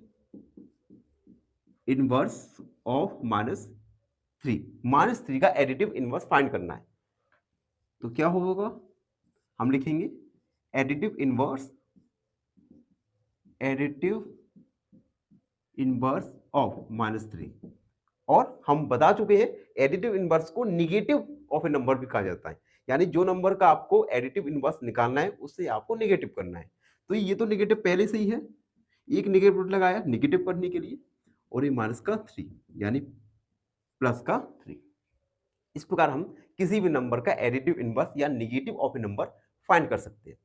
इनवर्स ऑफ -3। -3 का एडिटिव इनवर्स फाइंड करना है। तो क्या होगा? हम लिखेंगे एडिटिव इनवर्स ऑफ -3। और हम बता चुके हैं एडिटिव इनवर्स को निगेटिव ऑफ ए नंबर भी कहा जाता है। यानी जो नंबर का आपको एडिटिव इनवर्स निकालना है उससे आपको निगेटिव करना है। तो ये तो निगेटिव पहले से ही है, एक निगेटिव लगाया निगेटिव करने के लिए, और ये माइनस का 3 यानी प्लस का 3। इस प्रकार हम किसी भी नंबर का एडिटिव इनवर्स या negative of A number find कर सकते हैं।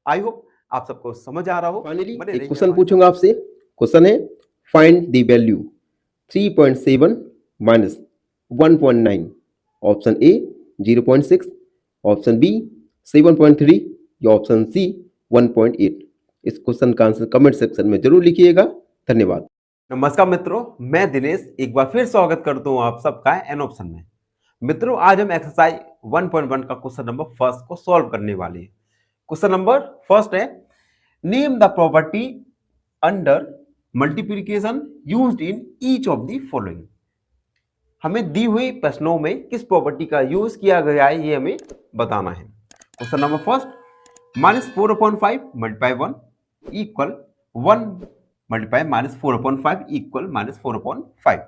आई होप आप सबको समझ आ रहा हो। फाइनली एक क्वेश्चन पूछूंगा आपसे। क्वेश्चन है find the value 3.7 minus 1.9। Option A 0.6, option B 7.3 या ऑप्शन सी 1.8। इस क्वेश्चन का आंसर कमेंट सेक्शन में जरूर लिखिएगा। धन्यवाद। नमस्कार मित्रों, मैं दिनेश एक बार फिर स्वागत करता हूँ आप सबका एन ऑप्शन में। मित्रों, आज हम एक्सरसाइज 1.1 का क्वेश्चन नंबर फर्स्ट को सॉल्व करने वाले हैं। क्वेश्चन नंबर फर्स्ट है, name the property under multiplication used in each of the following. हमें दी हुई प्रश्नों में किस प्रॉपर्टी का यूज किया गया है ये हमें बताना है। Question number first, -4/5 multiply 1 equal 1 multiply -4/5 equal -4/5।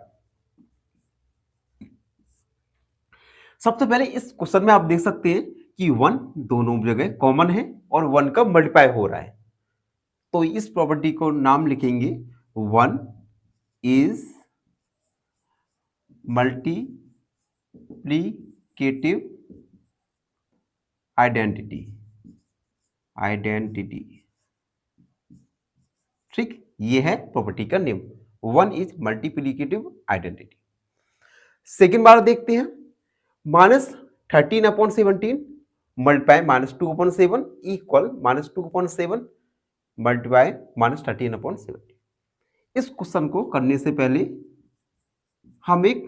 सबसे पहले इस क्वेश्चन में आप देख सकते हैं कि 1 दोनों जगह कॉमन है और 1 का मल्टीप्लाई हो रहा है, तो इस प्रॉपर्टी को नाम लिखेंगे 1 इज मल्टीप्लिकेटिव आइडेंटिटी। ठीक, ये है प्रॉपर्टी का name, 1 is multiplicative identity. Second बार देखते हैं, -13/17 मल्टीप्लाई -2/7 इक्वल -2/7 मल्टीप्लाई -13/17। इस क्वेश्चन को करने से पहले हम एक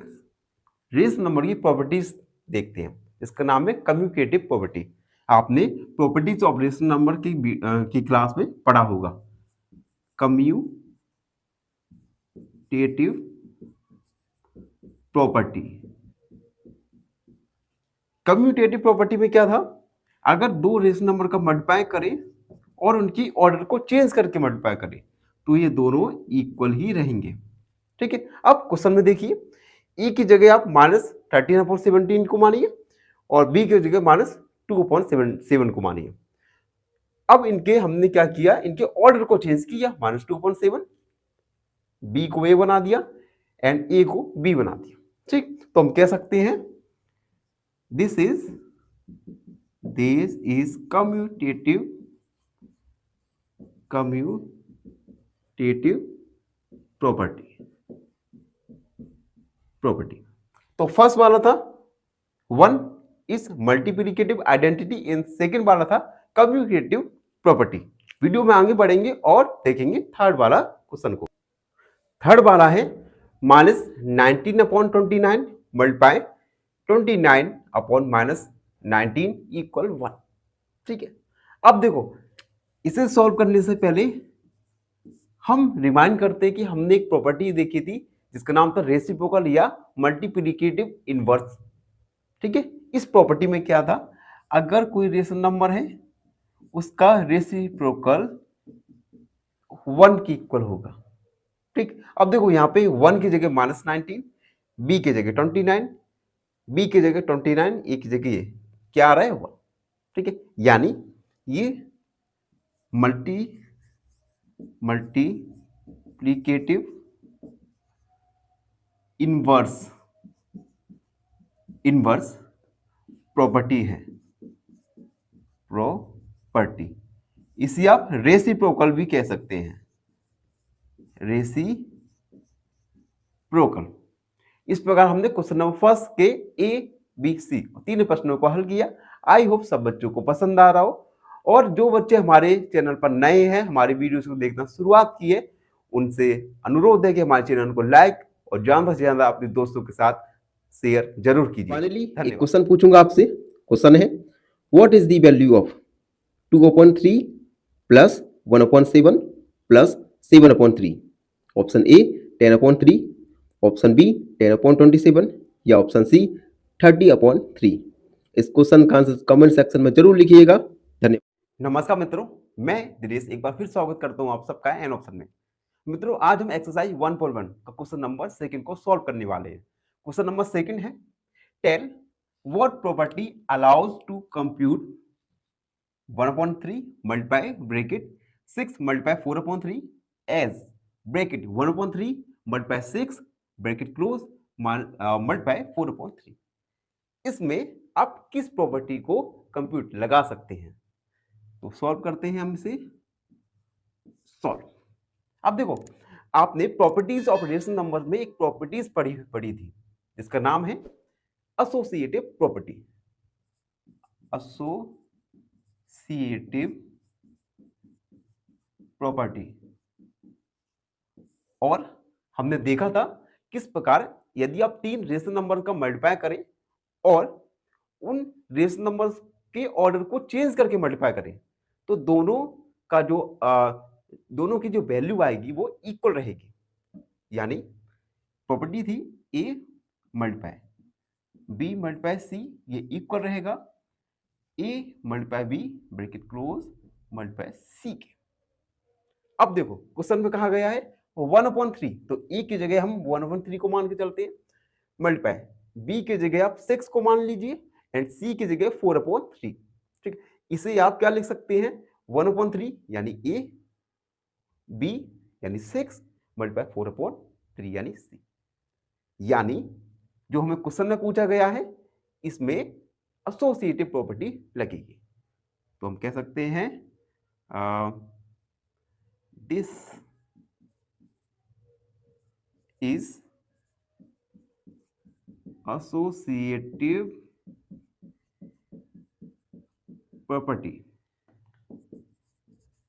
रेशनल नंबर की प्रॉपर्टीज देखते हैं। इसका नाम है कम्यूटेटिव प्रॉपर्टी। आपने प्रॉपर्टीज ऑफ रेशनल नंबर की क्लास में पढ़ा होगा। कम्यूटेटिव प्रॉपर्टी, कम्यूटेटिव प्रॉपर्टी में क्या था, अगर दो रेशनल नंबर का मल्टीप्लाई करें और उनकी ऑर्डर को चेंज करके मल्टीप्लाई करें तो ये दोनों इक्वल ही रहेंगे। ठीक है, अब क्वेश्चन में देखिए, ए की जगह आप -13/17 को मानिए और बी की जगह -2/7 को मानिए। अब इनके हमने क्या किया, इनके ऑर्डर को चेंज किया, -2/7 बी को ए बना दिया एंड ए को बी बना दिया। ठीक, तो हम कह सकते हैं दिस इज कम्यूटेटिव प्रॉपर्टी। तो फर्स्ट वाला था 1 is multiplicative identity and second वाला था कम्यूटेटिव प्रॉपर्टी। वीडियो में आगे बढ़ेंगे और देखेंगे थर्ड वाला क्वेश्चन को। थर्ड वाला है -19/29 मल्टीप्लाई 29/-19 इक्वल 1। ठीक है, अब देखो इसे सॉल्व करने से पहले हम रिमाइंड करते हैं कि हमने एक प्रॉपर्टी देखी थी जिसका नाम था रेसिप्रोकल या मल्टीप्लिकेटिव इनवर्स। ठीक है, इस प्रॉपर्टी में क्या था, अगर कोई रेशनल नंबर है उसका रेसिप्रोकल 1 की इक्वल होगा। ठीक, अब देखो यहां पे 1 की जगह -19, बी की जगह 29, बी की जगह 29, ए की जगह ये क्या आ रहा है 1। ठीक है, यानी ये मल्टीप्लिकेटिव इनवर्स प्रॉपर्टी है, इसे आप रेसिप्रोकल भी कह सकते हैं, रेसिप्रोकल। इस प्रकार हमने क्वेश्चन नंबर फर्स्ट के ए बी सी तीन प्रश्नों को हल किया। आई होप सब बच्चों को पसंद आ रहा हो, और जो बच्चे हमारे चैनल पर नए हैं, हमारी वीडियोस को देखना शुरुआत की है, उनसे अनुरोध है कि हमारे चैनल को लाइक और ज्यादा से ज्यादा अपने दोस्तों के साथ शेयर जरूर कीजिए। फाइनली एक क्वेश्चन पूछूंगा आपसे। क्वेश्चन है, what is the value of 2/3 plus 1/7 plus 7/3? Option A 10/3, option B 10/27 या ऑप्शन सी 30/3। इस क्वेश्चन का आंसर कमेंट सेक्शन में जरूर लिखिएगा। धन्यवाद। नमस्कार मित्रों, मैं दिनेश एक बार फिर स्वागत करता हूं आप सबका एन ऑप्शन में। मित्रों, आज हम एक्सरसाइज 1.1 का क्वेश्चन नंबर सेकंड को सॉल्व करने वाले हैं। क्वेश्चन नंबर सेकंड है, tell what property allows to compute 1/3 multiply bracket 6 multiply 4/3 as bracket 1/3 multiply 6 bracket close multiply 4/3। इसमें आप किस प्रॉपर्टी को कंप्यूट लगा सकते हैं? तो सॉल्व करते हैं हम इसे। सॉल्व। अब देखो, आपने प्रॉपर्टीज ऑफ रेशनल नंबर में एक प्रॉपर्टीज पढ़ी थी जिसका नाम है एसोसिएटिव प्रॉपर्टी। Associative property. और हमने देखा था किस प्रकार यदि आप 3 रेशनल नंबर का मल्टीप्लाई करें और उन रेशनल नंबर्स के ऑर्डर को चेंज करके मल्टीप्लाई करें तो दोनों की जो वैल्यू आएगी वो इक्वल रहेगी। यानी प्रॉपर्टी थी A multiply B multiply C, ये इक्वल रहेगा A multiply B bracket close multiply C के। अब देखो क्वेश्चन में कहा गया है 1/3, तो ए की जगह हम 1/3 को मान के चलते हैं, मल्टीप्लाई बी की जगह आप 6 को मान लीजिए एंड सी की जगह 4/3। ठीक, इसे आप क्या लिख सकते हैं 1/3 यानी ए, बी यानी 6 मल्टीप्लाई 4/3 यानी सी। यानी जो हमें क्वेश्चन में पूछा गया है इसमें एसोसिएटिव प्रॉपर्टी लगेगी। तो हम कह सकते हैं this is associative property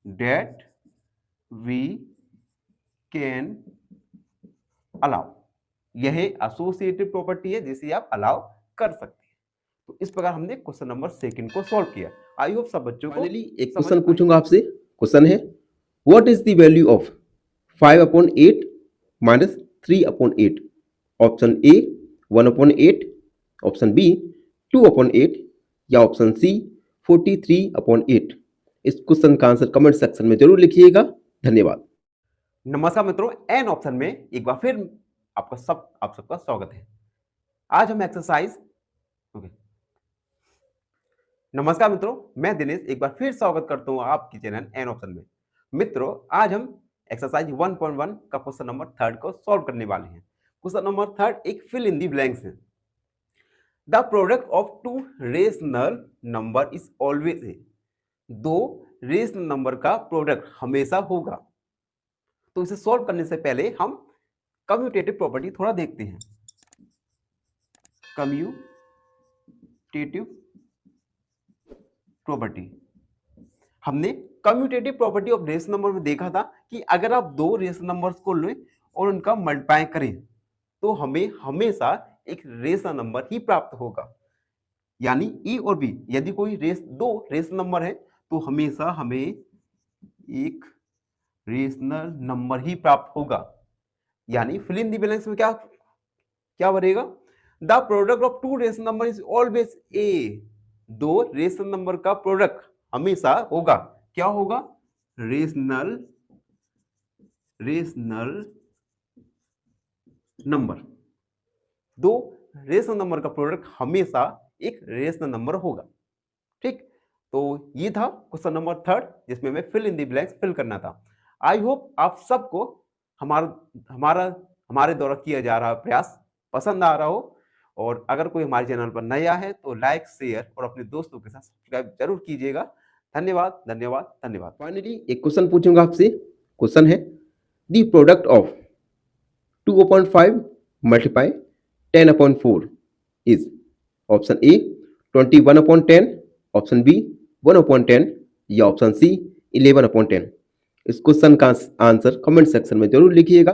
that we can allow। यह एसोसिएटिव प्रॉपर्टी है जिसे आप अलाउ कर सकते हैं। तो इस प्रकार हमने क्वेश्चन नंबर 2 को सॉल्व किया। आई होप सब बच्चों को फाइनली एक क्वेश्चन पूछूंगा आपसे। क्वेश्चन है what is the value of 5/8 minus 3/8? Option A 1/8, option B 2/8 या ऑप्शन सी 43/8। इस क्वेश्चन का आंसर कमेंट सेक्शन में जरूर लिखिएगा। धन्यवाद। नमस्कार मित्रों, एन ऑप्शन में एक बार फिर आप सबका स्वागत है। आज हम एक्सरसाइज नमस्कार मित्रों, मैं दिनेश एक बार फिर स्वागत करता हूं आपके चैनल एन ऑप्शन में। मित्रों आज हम एक्सरसाइज 1.1 का क्वेश्चन नंबर 3 को सॉल्व करने वाले हैं। क्वेश्चन नंबर 3 एक फिल इन दी ब्लैंक्स है। The product of two rational number is always a. दो रेशनल नंबर का प्रोडक्ट हमेशा होगा। तो इसे सॉल्व करने से पहले हम कम्यूटेटिव प्रॉपर्टी थोड़ा देखते हैं। कम्यूटेटिव प्रॉपर्टी, हमने commutative property of rational number में देखा था कि अगर आप दो रेशनल नंबर्स को लें और उनका मल्टीप्लाई करें तो हमें हमेशा एक रेशनल नंबर ही प्राप्त होगा। यानी ए और बी यदि कोई दो रेशनल नंबर है तो हमेशा हमें एक रेशनल नंबर ही प्राप्त होगा। यानी फिल इन द ब्लैंक्स में क्या बनेगा? The product of two rational number is always a. दो रेशनल नंबर का प्रोडक्ट हमेशा होगा। क्या होगा? Rational number. दो रेशनल नंबर का प्रोडक्ट हमेशा एक रेशनल नंबर होगा। ठीक, तो ये था क्वेश्चन नंबर 3 जिसमें मैं fill in the blanks fill करना था। आई होप आप सबको हमारे द्वारा किया जा रहा प्रयास पसंद आ रहा हो। और अगर कोई हमारे चैनल पर नया है तो लाइक, शेयर और अपने दोस्तों के साथ सब्सक्राइब जरूर कीजिएगा। धन्यवाद धन्यवाद धन्यवाद। फाइनली एक क्वेश्चन पूछूंगा आपसे। क्वेश्चन है the product of 2/5 multiply 10/4 is option A 21/10, option B 1/10 या ऑप्शन सी 11/10। इस क्वेश्चन का आंसर कमेंट सेक्शन में जरूर लिखिएगा।